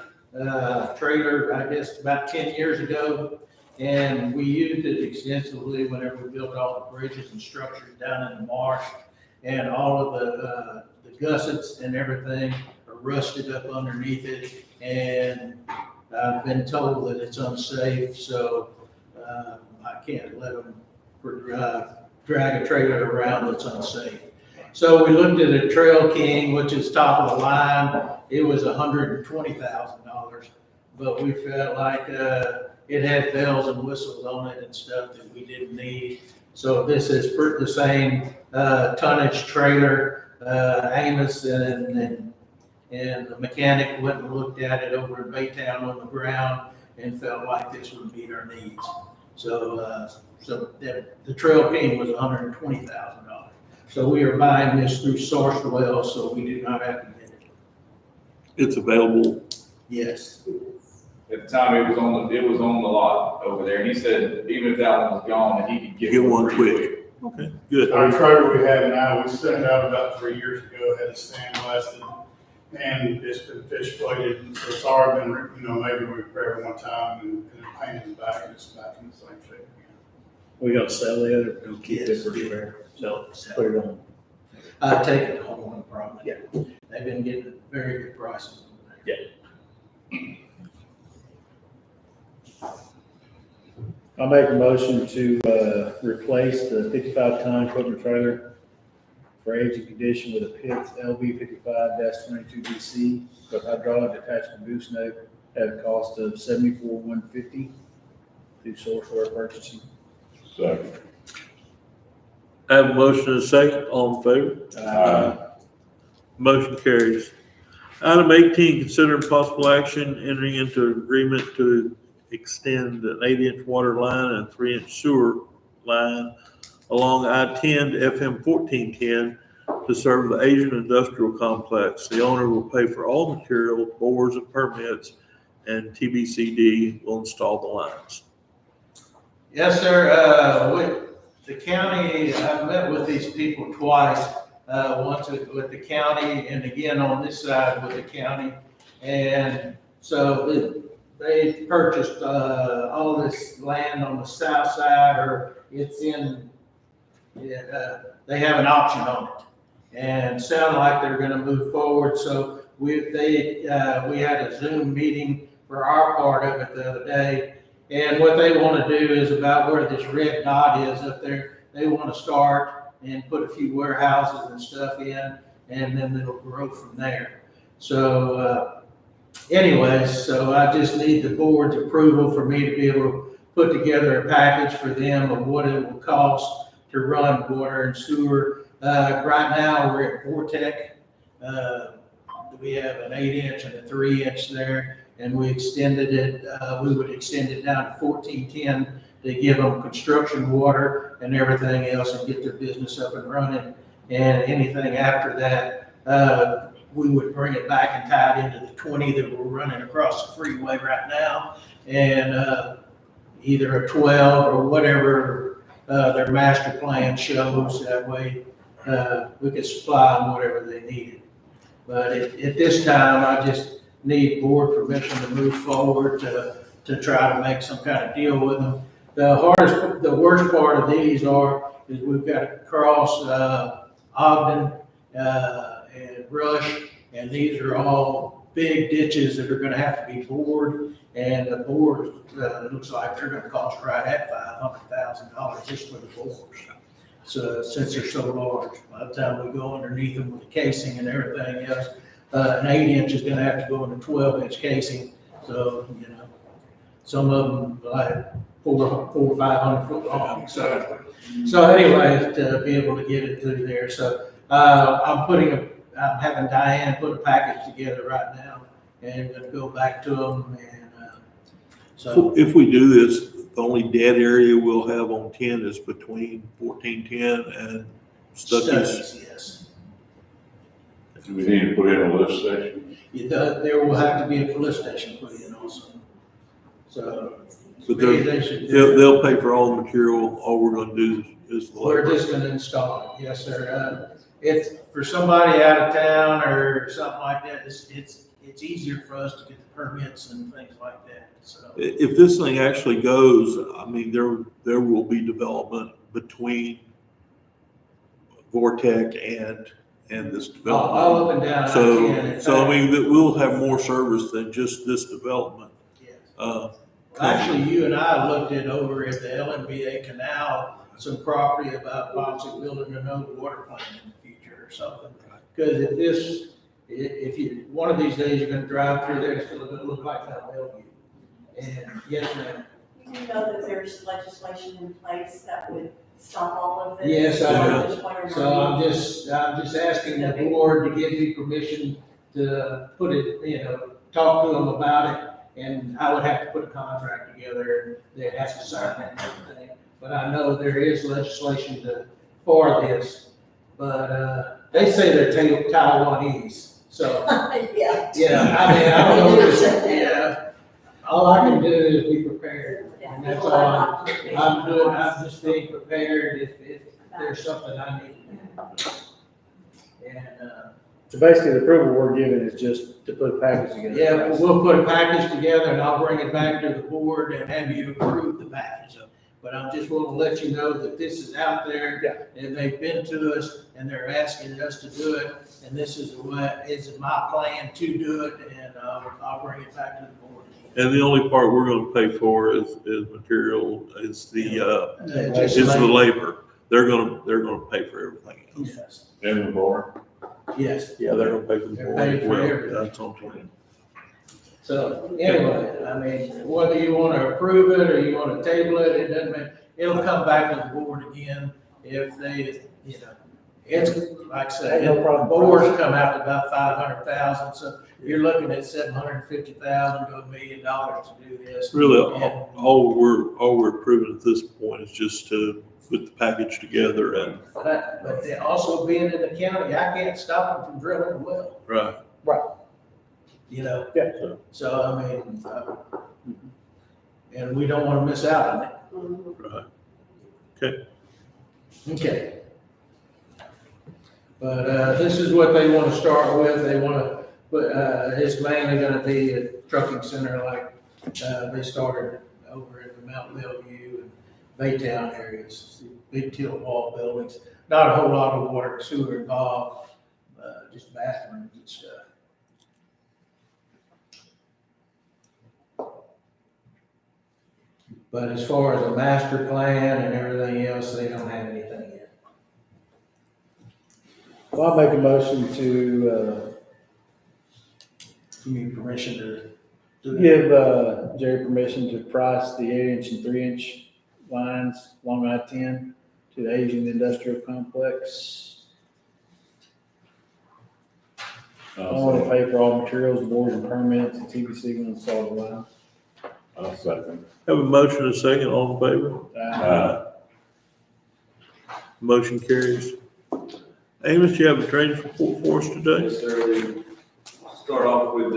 trailer, I guess, about 10 years ago. And we used it extensively whenever we built all the bridges and structures down in the marsh. And all of the gussets and everything are rusted up underneath it. And I've been told that it's unsafe, so I can't let them drag a trailer around that's unsafe. So we looked at a Trail King, which is top of the line. It was $120,000, but we felt like it had bells and whistles on it and stuff that we didn't need. So this is the same tonnage trailer. Amos and the mechanic went and looked at it over in Baytown on the ground and felt like this would meet our needs. So the Trail King was $120,000. So we are buying this through Sourcewell, so we do not have to get it. It's available. Yes. At the time, it was on the lot over there, and he said even if that one was gone, that he could Get get one one pretty quick. Okay, good. Our trailer we have now, we sent it out about 3 years ago, had it sandblasted, and it's been fish plated, so it's already been, maybe repaired one time and painted back, and it's back in the same shape again. We gonna sell it or gonna keep it Yes. for repair? So put it on. I take it home, no problem. Yeah. They've been getting very good prices. I'll make a motion to replace the 55-ton equipment trailer for aging condition with a Pitts LB 55-22DC with hydraulic detachable gooseneck at a cost of $74,150 through Sourcewell Purchasing. Second. Have a motion and a second, all in favor? Aye. Motion carries. Item 18, considering possible action entering into agreement to extend an 8-inch water line and 3-inch sewer line along I-10 to FM 1410 to serve the Asian Industrial Complex. The owner will pay for all material, bores and permits, and TBCD will install the lines. Yes, sir. With the county, I've met with these people twice, once with the county and again on this side with the county. And so they purchased all this land on the south side, or it's in, they have an option on it. And sound like they're gonna move forward. So we had a Zoom meeting for our part of it the other day. And what they want to do is about where this red dot is up there. They want to start and put a few warehouses and stuff in, and then it'll grow from there. So anyways, so I just need the board's approval for me to be able to put together a package for them of what it will cost to run water and sewer. Right now, we're at Vortec. We have an 8-inch and a 3-inch there. and we extended it, we would extend it down to 1410 to give them construction water and everything else and get their business up and running. And anything after that, we would bring it back and tie it into the 20 that we're running across the freeway right now. And either a 12 or whatever their master plan shows. That way we could supply them whatever they needed. But at this time, I just need board permission to move forward to try to make some kind of deal with them. The worst part of these is we've got to cross Ogden and Rush, and these are all big ditches that are gonna have to be bored, and the board, looks like they're gonna cost right at $500,000 just for the bores. So, since they're so large, by the time we go underneath them with the casing and everything else, an 8-inch is gonna have to go in a 12-inch casing, so, some of them like 400 or 500 foot long, so anyway, to be able to get it through there, so, I'm having Diane put a package together right now, and gonna go back to them, and, so. If we do this, the only dead area we'll have on 10 is between 1410 and Stuckey's. Yes. Do we need to put in a lift station? There will have to be a police station put in also, so. But they should. they'll pay for all the material, all we're gonna do is the We're labor. just gonna install it, yes, sir. It's for somebody out of town or something like that, it's easier for us to get the permits and things like that, so. If this thing actually goes, I mean, there will be development between Vortec and this development. All up and down. So I mean, that we'll have more service than just this development. Yes. Actually, you and I looked at over at the LMBA Canal, some property about possibly building another water plant in the future or something. Because if you, one of these days you're gonna drive through there, it's gonna look like Mount Bellevue. And yes, ma'am. You do know that there's legislation in place that would stop all of this? Yes, I do. So I'm just asking the board to give me permission to put it, talk to them about it. And I would have to put a contract together, they'd have to sign it and everything. But I know there is legislation for this, but they say they're Taiwanese, so. Yeah. Yeah, I mean, I don't know, yeah, all I can do is be prepared, and that's all I'm doing, I'm just being prepared if there's something I need. And, So basically, the approval we're giving is just to put a package together. yeah, we'll put a package together and I'll bring it back to the board and have you approve the package. But I just want to let you know that this is out there and they've been to us and they're asking us to do it. And this is my plan to do it, and I'll bring it back to the board. And the only part we're gonna pay for is material, is Just is the like- labor. They're gonna pay for everything else. Yes, And the bar? yes. Yeah, they're gonna pay for the They're board paying as for well. everything. That's on 20. So anyway, I mean, whether you want to approve it or you want to table it, it doesn't matter. It'll come back to the board again if they, it's like I said, No problem. boards come out to about 500,000. So you're looking at 750,000 to $1 million to do this. Really, And- all we're approving at this point is just to put the package together and, But they also being in the county, I can't stop them from drilling a well, right. Yeah. So I mean, and we don't want to miss out on it. Right. Okay. But, this is what they want to start with. They want to put, it's mainly going to be a trucking center like, they started over in the Mount Bellevue and Baytown areas, big tilt wall buildings. Not a whole lot of water and sewer involved, just bathrooms and stuff. But as far as a master plan and everything else, they don't have anything yet. Well, I'll make a motion to, Give me permission to do it. give, Jerry permission to price the 8-inch and 3-inch lines along I-10 to the Asian Industrial Complex. I want to pay for all materials, boards, and permits, and TBC will install the line. I'll second. Have a motion and a second, all in favor? Motion carries. Amos, you have a training report for us today? Yes, sir. We start off with,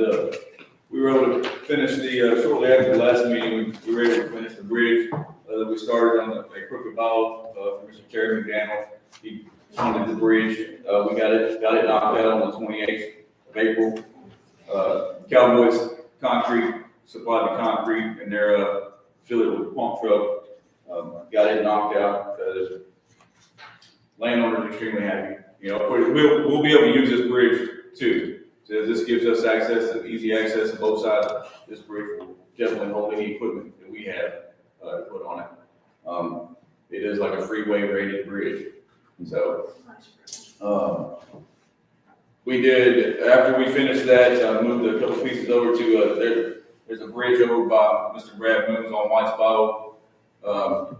we were able to finish shortly after the last meeting, we were able to finish the bridge that we started on a crooked bow, for Mr. Terry McDaniel. He funded the bridge. We got it knocked out on the 28th of April. Cowboys Concrete supplied the concrete and their affiliate with the pump truck. Got it knocked out. Landowner's extremely happy. You know, we'll be able to use this bridge too. So this gives us easy access to both sides of this bridge. Will definitely hold any equipment that we have to put on it. It is like a freeway rated bridge. So, we did, after we finished that, moved a couple pieces over to, there's a bridge over by Mr. Brad Moon's on White's Bow.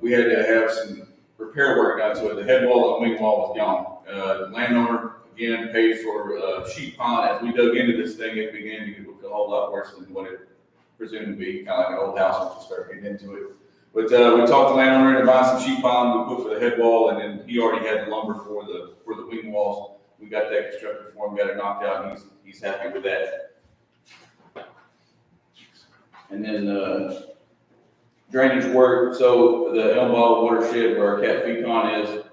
We had to have some repair work done to it. The head wall and wing wall was gone. The landowner, again, paid for sheet pond. As we dug into this thing, it began to look a whole lot worse than what it presumed to be, kind of like an old house once you start getting into it. But we talked the landowner into buying some sheet pond we put for the head wall, and then he already had the lumber for the wing walls. We got that constructed for him, got it knocked out, and he's happy with that. And then drainage work. So the Elmwood watershed where our Cat Fecon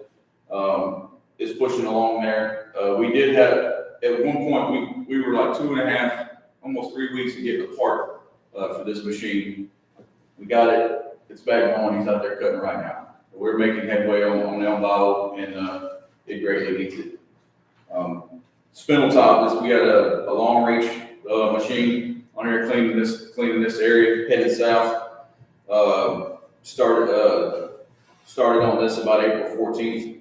is pushing along there. We did have, at one point, we were like 2.5, almost 3 weeks to get the part for this machine. We got it. It's back on. He's out there cutting right now. We're making headway on Elmwood, and it greatly needs it. Spindle top, we got a long reach machine on here cleaning this area, headed south. Started on this about April 14th.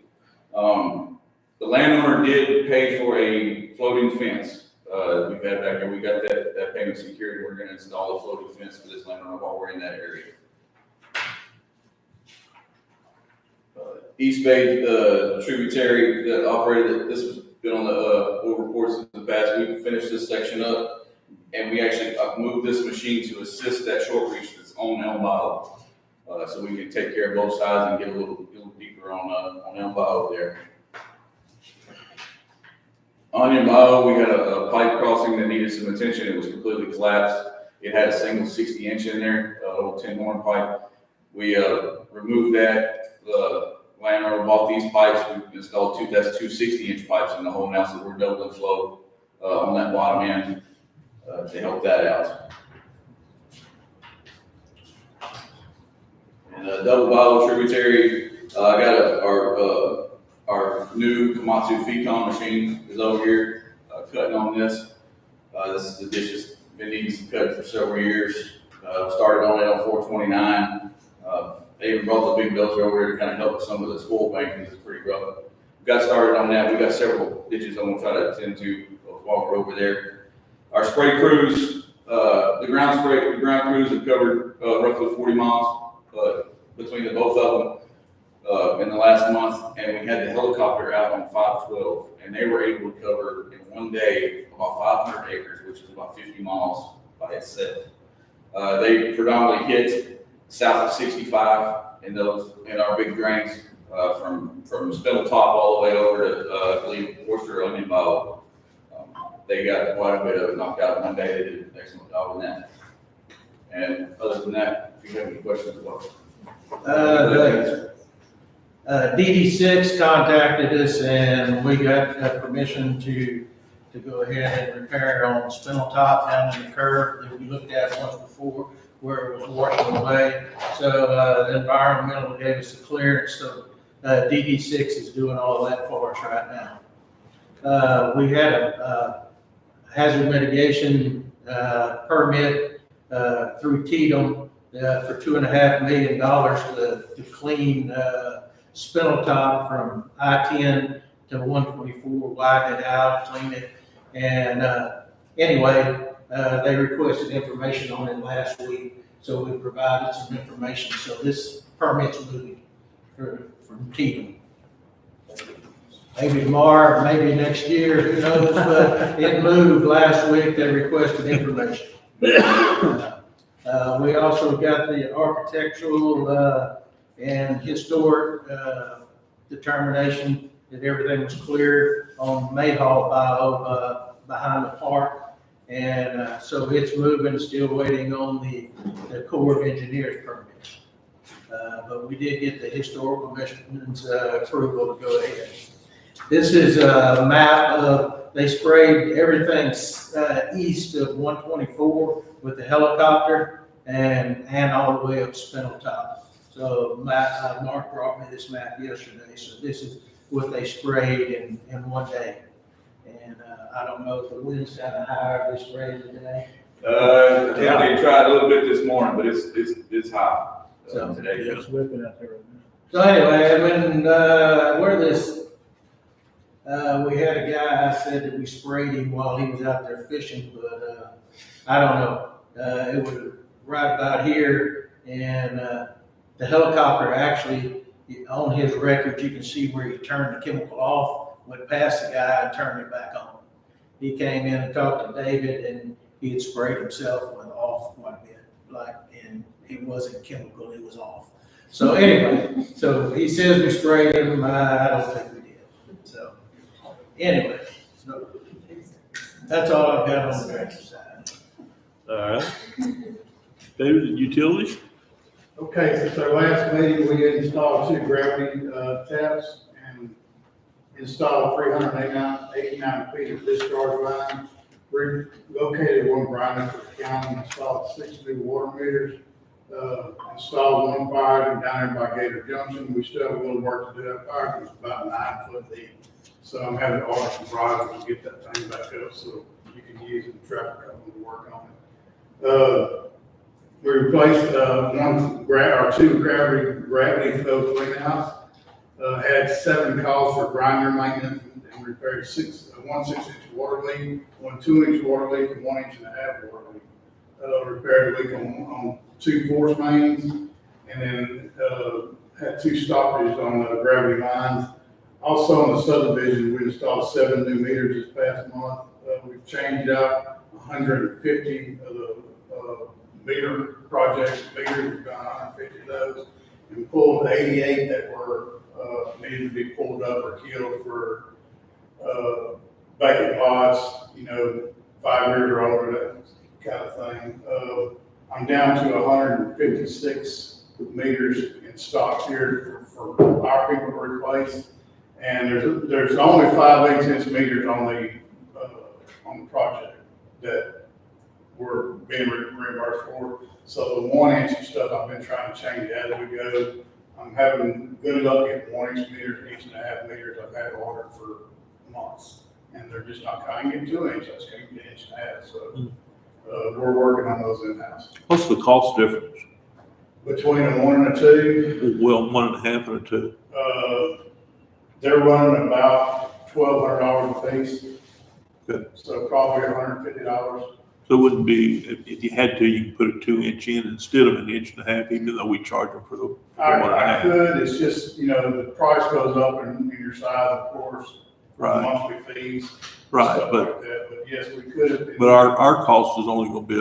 The landowner did pay for a floating fence. We've had back there, we got that payment secured. We're gonna install a floating fence for this landowner while we're in that area. East Bay, tributary that operated, this has been on the board reports in the past. We finished this section up, and we actually moved this machine to assist that short reach that's on Elmwood, so we can take care of both sides and get a little deeper on Elmwood there. On Elmwood, we had a pipe crossing that needed some attention. It was completely collapsed. It had a single 60-inch in there, a little 10-horn pipe. We removed that. The landowner bought these pipes. We installed two 60-inch pipes in the hole now, so we're doubling flow on that bottom end to help that out. And double bottle tributary, I got our new Komatsu Fecon machine is over here cutting on this. This is the dish that's been needing some cutting for several years. Started on it on 429. They even brought the big dozer over here to kind of help with some of the spoil bank because it's pretty rough. We got started on that. We got several ditches I'm gonna try to attend to while we're over there. Our spray crews, the ground crews have covered roughly 40 miles between the both of them in the last month, and we had the helicopter out on 512, and they were able to cover in one day about 500 acres, which is about 50 miles by itself. They predominantly hit south of 65 in our big drains from Spindle Top all the way over to I believe Worcester Onion Bowl. They got quite a bit of it knocked out in one day. They did an excellent job on that. And other than that, if you have any questions about DD6 contacted us and we got permission to go ahead and repair on Spindle Top down in the curve that we looked at once before where it was washing away. So the environmental gave us the clearance. So DD6 is doing all that for us right now. We had a hazard mitigation permit through TDM for $2.5 million to clean Spindle Top from I-10 to 124, widen it out, clean it. And anyway, they requested information on it last week, so we provided some information. So this permit's moving from TDM. maybe tomorrow, maybe next year, who knows, but it moved last week, they requested information. We also got the architectural, and historic, determination that everything was clear on Mayhaw behind the park. And, so it's moving, still waiting on the Corps of Engineers permit. But we did get the historical commission's approval to go ahead. This is a map of, they sprayed everything east of 124 with the helicopter and all the way up Spindletop. So Mark brought me this map yesterday, so this is what they sprayed in one day. And I don't know if the wind's kind of higher, they sprayed today. Yeah, they tried a little bit this morning, but it's hot So, today. It's whipping out there right now. So anyway, when, we had a guy, I said that we sprayed him while he was out there fishing, but, I don't know. It was right about here, and, the helicopter actually, on his record, you can see where he turned the chemical off, went past the guy and turned it back on. He came in and talked to David, and he had sprayed himself, went off quite a bit, and it wasn't chemical, it was off. So anyway, so he says we sprayed him, I don't think we did. So anyway, so that's all I've got on the director side. All right. David, utilities? Okay, since our last meeting, we installed 2 gravity taps and installed 389 feet of discharge line. We located 1 grinder for the county, installed 6 new water meters, installed 1 fire down there by Gator Junction. We still have a little work to do. That fire was about 9 foot deep. So I'm having to order some drivers to get that thing back up so you can use it in traffic company to work on it. We replaced 2 gravity flow cleanouts. Had 7 calls for grinder maintenance and repaired 1 6-inch water leak, 1 2-inch water leak, and 1.5 inch water leak. Repaired a leak on 2 force mains, and then had 2 stoppages on the gravity lines. Also in the subdivision, we installed 7 new meters this past month. We've changed out 150 of the meter project meters. We've done 150 of those, and pulled 88 that were needed to be pulled up or killed for vacant lots, 5 years or older, that kind of thing. I'm down to 156 meters in stock here for our people to replace, and there's only 5 8-inch meters on the project that we're being reimbursed for. So the 1-inch stuff I've been trying to change as we go. I'm having good luck getting 1-inch meters, 1.5 meters. I've had ordered for months, and they're just not kind of getting 2-inch. I just can't get 1.5. So we're working on those in-house. What's the cost difference? Between a 1 and a 2, Well, 1.5 and a 2. they're running about $1,200 a piece. Good. So probably $150. So it wouldn't be, if you had to, you could put a 2-inch in instead of 1.5 inches, even though we charge them for the 1.5. I could, it's just, the price goes up in your size, of course, Right. monthly fees. Right, stuff but, like that. But yes, we could. but our cost is only gonna be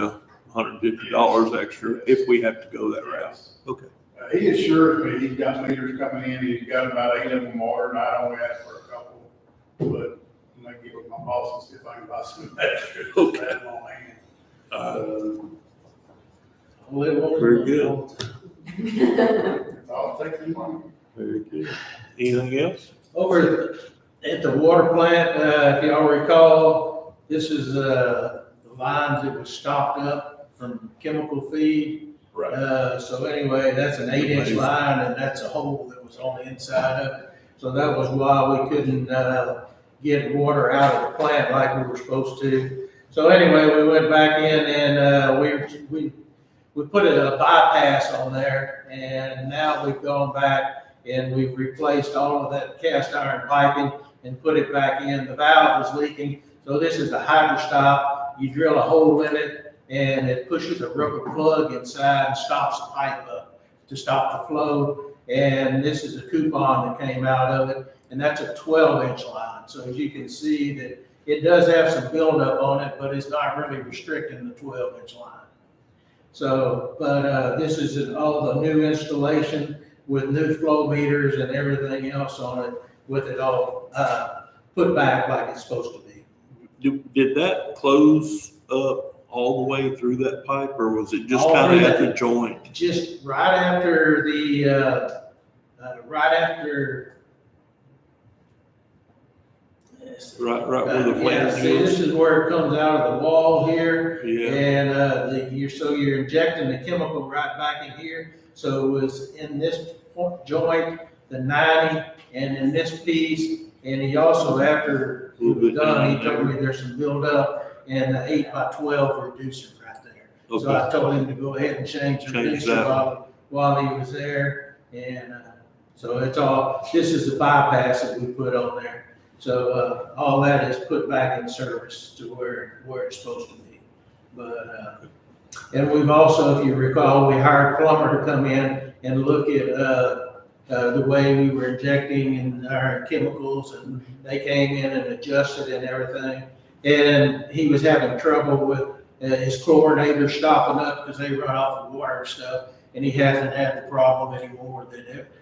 $150 extra if we have to go that route. Okay. He assures me he's got meters coming in, he's got about 8 of them ordered, and I only asked for a couple. But I might get with my boss and see if I can buy some extra. Okay. Have them on hand. Very good. I'll take the money. Very good. Anything else? Over at the water plant, if y'all recall, this is the lines that was stopped up from chemical feed. Right. So anyway, that's an 8-inch line, and that's a hole that was on the inside of it. So that was why we couldn't get water out of the plant like we were supposed to. So anyway, we went back in and we put a bypass on there, and now we've gone back and we've replaced all of that cast iron piping and put it back in. The valve was leaking, so this is a hydrostop. You drill a hole in it, and it pushes a rubber plug inside and stops the pipe up to stop the flow. And this is a coupon that came out of it. and that's a 12-inch line. So as you can see that it does have some buildup on it, but it's not really restricting the 12-inch line. So, but this is all the new installation with new flow meters and everything else on it, with it all put back like it's supposed to be. Did that close up all the way through that pipe, or was it just All kind of through at that. the joint? Just right after the, right after. Right where the Yeah, flange see, this is? is where it comes out of the wall here. Yeah, And you're injecting the chemical right back in here. So it was in this joint, the 90, and in this piece. And he also, after he was done, he told me there's some buildup in the 8x12 reducer right there. So I okay, told him to go ahead and change the Change reducer that. while he was there. And so it's all, this is the bypass that we put on there. So all that is put back in service to where it's supposed to be. But and we've also, if you recall, we hired a plumber to come in and look at the way we were injecting and our chemicals, and they came in and adjusted and everything. And he was having trouble with his chlorinator stopping up because they run off the water and stuff. And he hasn't had the problem anymore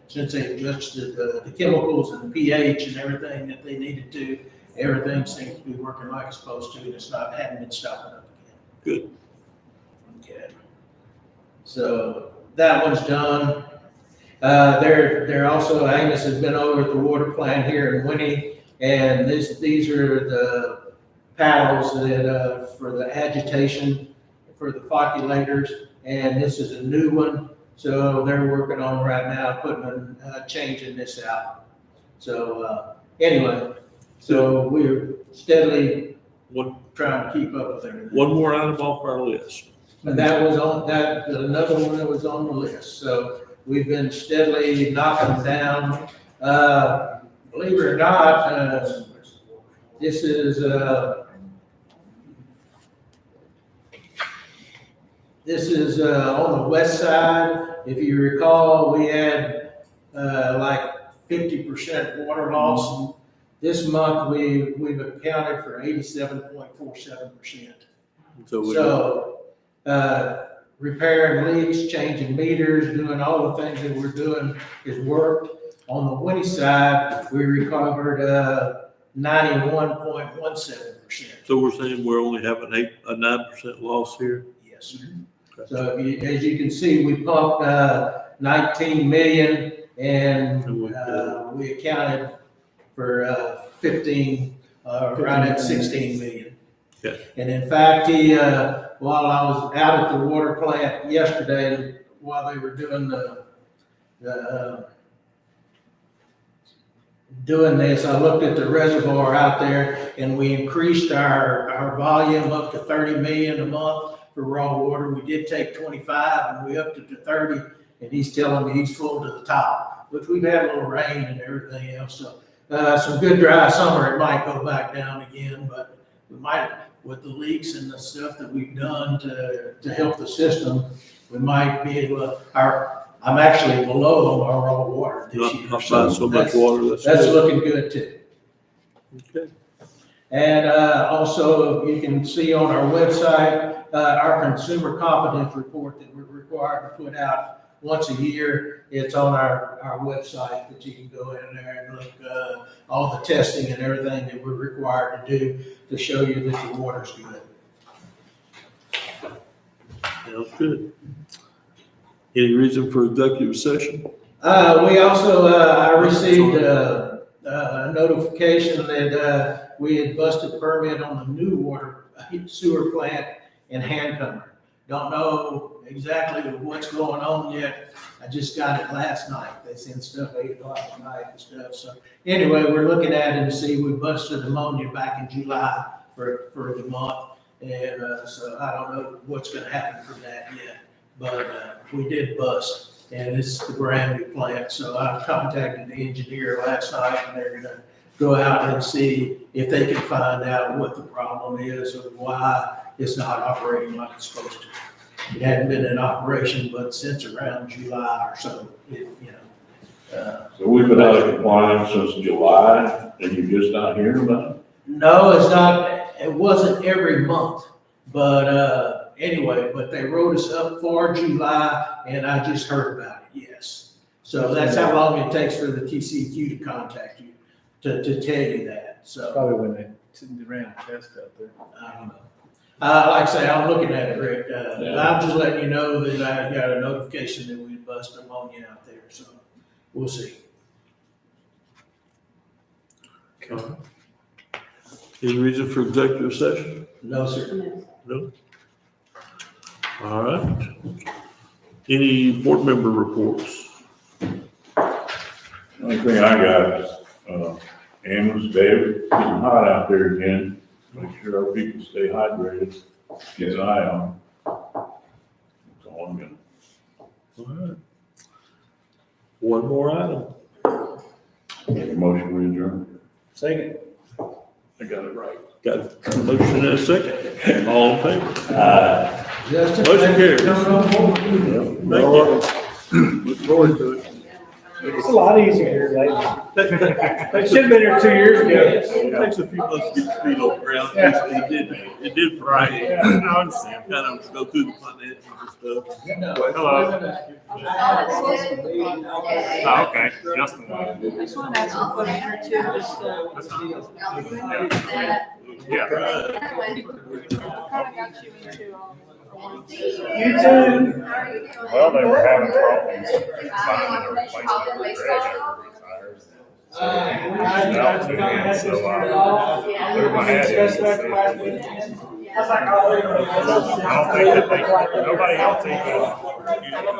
since they adjusted the chemicals and the pH and everything that they needed to. Everything seems to be working like it's supposed to, and it's hadn't been stopping up again. good. Okay. So that one's done. They're also, Amos has been over at the water plant here in Winnie, and these are the paddles that for the agitation for the flocculators, and this is a new one. So they're working on right now, changing this out. So anyway, so we're steadily trying to keep up with everything. One more item off our list. And that was another one that was on the list. So we've been steadily knocking down. Believe it or not, this is on the west side. If you recall, we had like 50% water loss. This month, we've accounted for 87.47%. So repairing leaks, changing meters, doing all the things that we're doing has worked. On the Winnie side, we recovered 91.17%. So we're saying we're only having a 9% loss here? Yes, sir. So as you can see, we pumped 19 million, and we accounted for 15, right at 16 million. Okay. And in fact, while I was out at the water plant yesterday, while they were doing doing this, I looked at the reservoir out there, and we increased our volume up to 30 million a month for raw water. We did take 25 and we upped it to 30, and he's telling me he's full to the top, which we've had a little rain and everything else. So some good dry summer, it might go back down again, but we might, with the leaks and the stuff that we've done to help the system, we might be able to, I'm actually below on our raw water this year. Not buying so much water. That's looking good too. Okay. And also, you can see on our website, our consumer confidence report that we're required to put out once a year. It's on our website that you can go in there and look, all the testing and everything that we're required to do to show you that the water's good. Sounds good. Any reason for executive session? We also, I received a notification that we had busted permit on the new water sewer plant in Hancomer. Don't know exactly what's going on yet. I just got it last night. They sent stuff 8 o'clock at night and stuff. So anyway, we're looking at it and see, we busted ammonia back in July for the month. And so I don't know what's gonna happen from that yet, but we did bust. And it's the brand new plant. So I contacted the engineer last night, and they're gonna go out and see if they can find out what the problem is or why it's not operating like it's supposed to. It hadn't been in operation, but since around July or so, So we've been out of compliance since July, and you're just not hearing about it? No, it's not, it wasn't every month, but, anyway, but they wrote us up for July, and I just heard about it, yes. So that's how long it takes for the TCEQ to contact you, to tell you that, so. Probably when they ran a test out there. I don't know. Like I say, I'm looking at it, Rick. I'm just letting you know that I got a notification that we busted ammonia out there, so we'll see. Any reason for executive session? No, sir. No? All right. Any board member reports? The only thing I got is, ambulance day, it's getting hot out there again. Make sure our people stay hydrated, keep an eye on them. That's all I'm gonna. All right. One more item. Make a motion to adjourn. Second. I got it right. Got a motion and a second. All in favor? Justin, Motion carries. coming on board. Thank you. Look forward to it. It's a lot easier here lately. They should have been here 2 years ago. It takes a few months to get your feet on the ground. It did for me. I understand. Kind of go through the financials and stuff. Hello. Oh, okay. Justin. I just want to ask a question or two, just, Yeah. kind of got you into, You too. Well, they were having problems finding a replacement for Greg after he retired. So, now two men, so, they're my head. I don't think that they, nobody else even.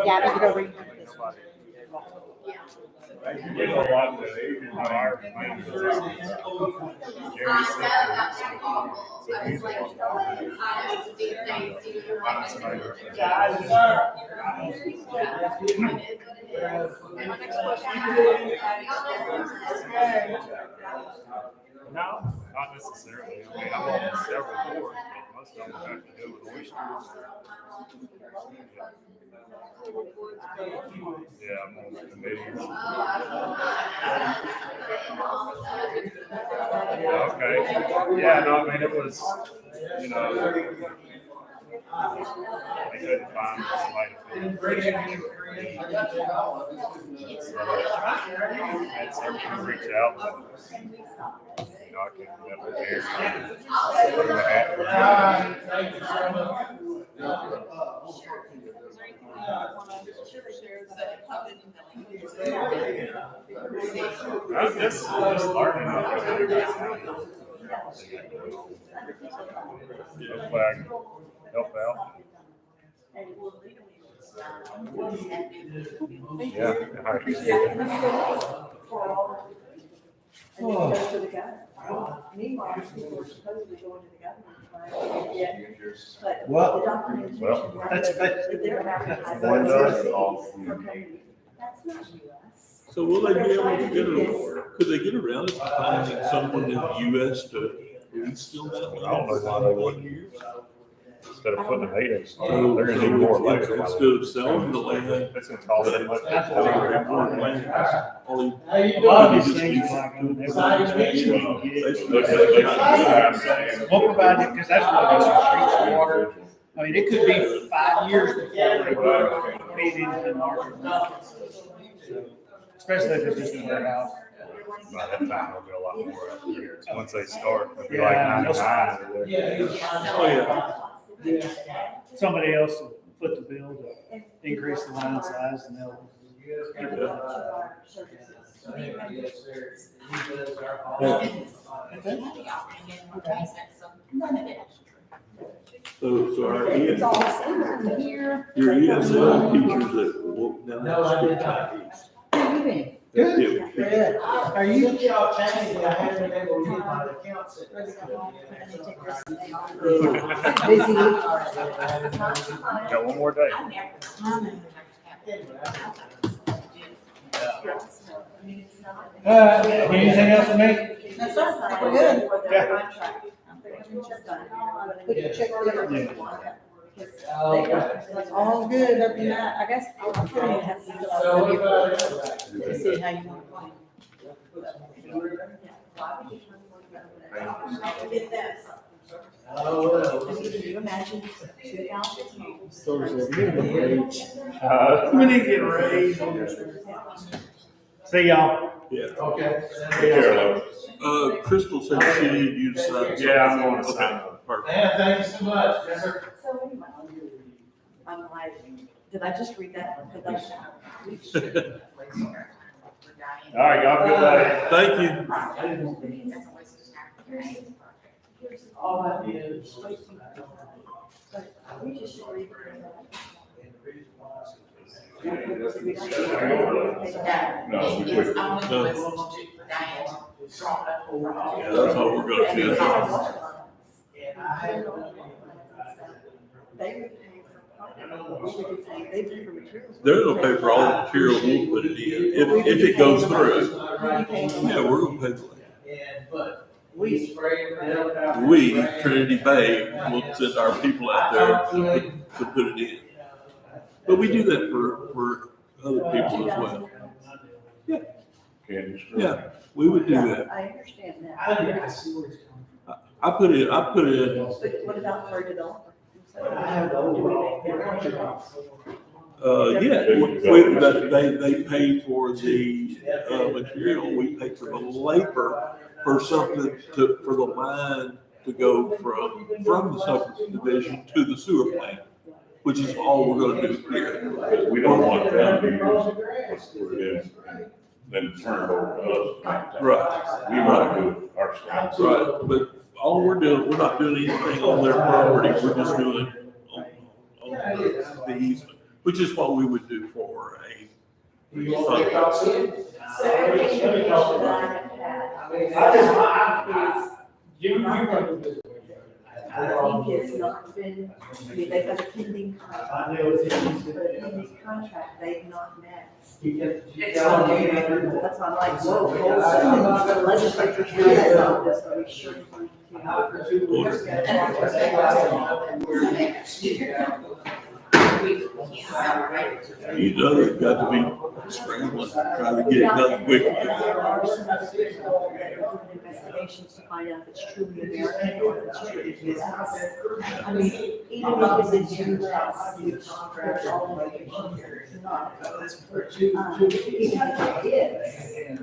yeah, I need to go read this. You know what, the agent, our manager, Jerry My next question. No, not necessarily. I mean, I'm on several boards, but most of them have to do with oysters. Yeah, I'm on the committees. Okay. Yeah, no, I mean, it was, you know, they couldn't find somebody to fill the position. So, had someone reach out. You know, I couldn't never dare. Put my hat in I'm just learning how to do this. Hopefully I can help out. Yeah, all right. And then it goes to the governor. Meanwhile, people were supposedly going to the governor. Yeah. But Well, the documentation. well, that's- that they're advertising. One does it all. That's not US. So will they be able to get around, could they get around it by finding someone in the US to lease them that land? I don't know why they wouldn't. Instead of putting a meeting, they're gonna need more later. Instead of selling the land. It's gonna cost them much. A lot of these things like, we'll provide it, because that's what it's street water. I mean, it could be 5 years before they feed into the market. So, especially if it's just a warehouse. By that time, there'll be a lot more up here. Once they start, it'll be like 99 over there. Oh, yeah. Somebody else will put the bill to increase the line size and they'll. So our your ESL teachers that will now have to speak Chinese. Good. Are you? Got one more day. Anything else for me? We're good. Yeah. We can check the other one. because they don't. All good, other than that, I guess I'll tell you, have to fill out the paperwork to see how you want to play. Get that. Oh, well. Can you imagine 2,000? So is it minimum wage? We need to get raised. See y'all. Yeah. Okay. Take care, love. Crystal said she needed you to sign something. Yeah, I'm going to Okay, sign up. perfect. Man, thank you so much. Yes, sir. So anyway, I'm like, did I just read that? Did I- All right, y'all have a good day. Thank you. All I did is. We just should read No, we quit. Yeah, that's all we're gonna do. And I have. They would pay for, they pay for materials. They're gonna pay for all the material we'll put it in, if it goes through. Yeah, we're gonna pay for And, but. We- sprayed it. We, Trinity Bay, will send our people out there to put it in. But we do that for other people as well. Candy store. Yeah, we would do Yeah, that. I understand that. I see where it's coming I put it in, But what about for a developer? from. I have the Do we overall. make their contract? they pay for the, material, we pay for the labor for something for the line to go from the subdivision to the sewer plant, which is all we're gonna do here. Because we don't want them to use it and then turn it over to us. Right. We want to do it ourselves. Right, but all we're doing, we're not doing anything on their property, we're just doing it on the easement, which is what we would do for a. You want to talk to him? So every indication that I have had. I think it's not been, I mean, they've got a pending contract. I know it's easy. But a pending contract, they've not met. It's That's why I'm like, whoa, the legislature should have done this, are we sure? These others got to be scrambling, trying to get it done quickly. And there are some other people that are doing investigations to find out if it's truly American or if it's truly US. I mean, even if it's in US, which there's all indications it's not. Even if it is,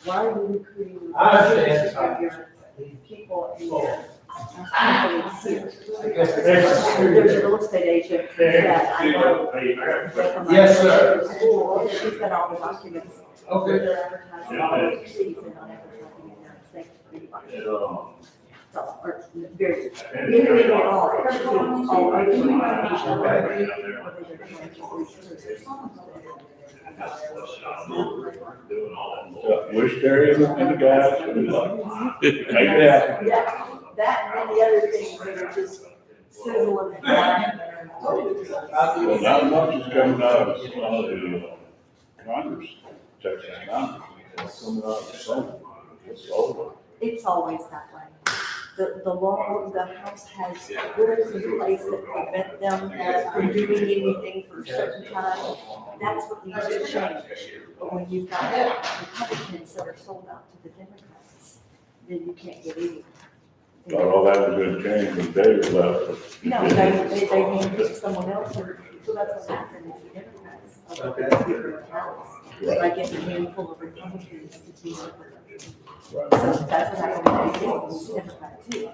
why are we recruiting? I understand. People here. Companies here. There's a real estate agent that I know. from Yes, sir. my school, she's got all the documents. Okay. They're advertising all overseas and not advertising in the United States pretty much. So, or very, anything at all, everything, all over the Wish Terry and the guys would like, make that. Yeah, that and then the other things that are just sizzling. Well, not much is coming out of the Congress, Texas Congress, it's coming out of the Senate. It's over. It's always that way. The law, the House has rules in place that prevent them from doing anything for a certain time. That's what needs to change. But when you've got Republicans that are sold out to the Democrats, then you can't get anything. Thought all that was gonna change when David left. No, they need to pick someone else, or, so that's what happened is the Democrats. Okay. The House, by getting a handful of Republicans to be. So that's what happened, with the Democrat too.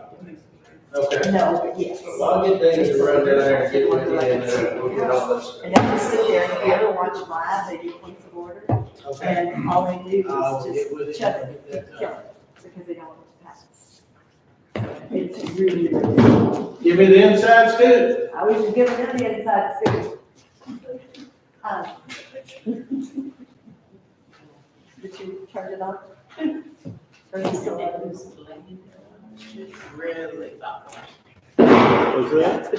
Okay. No, but yes. Well, I'll get David to run down there and get with you and we'll get all this. And they just sit there, if you ever watch live, they do points of order, Okay. and all they do I'll is get with just you chuck and it, get that kill done. it, because they don't want it to pass. It's really, really, Give me the inside scoop. I was just giving them the inside scoop. Did you turn it on? Or you still have it? Really? Was that?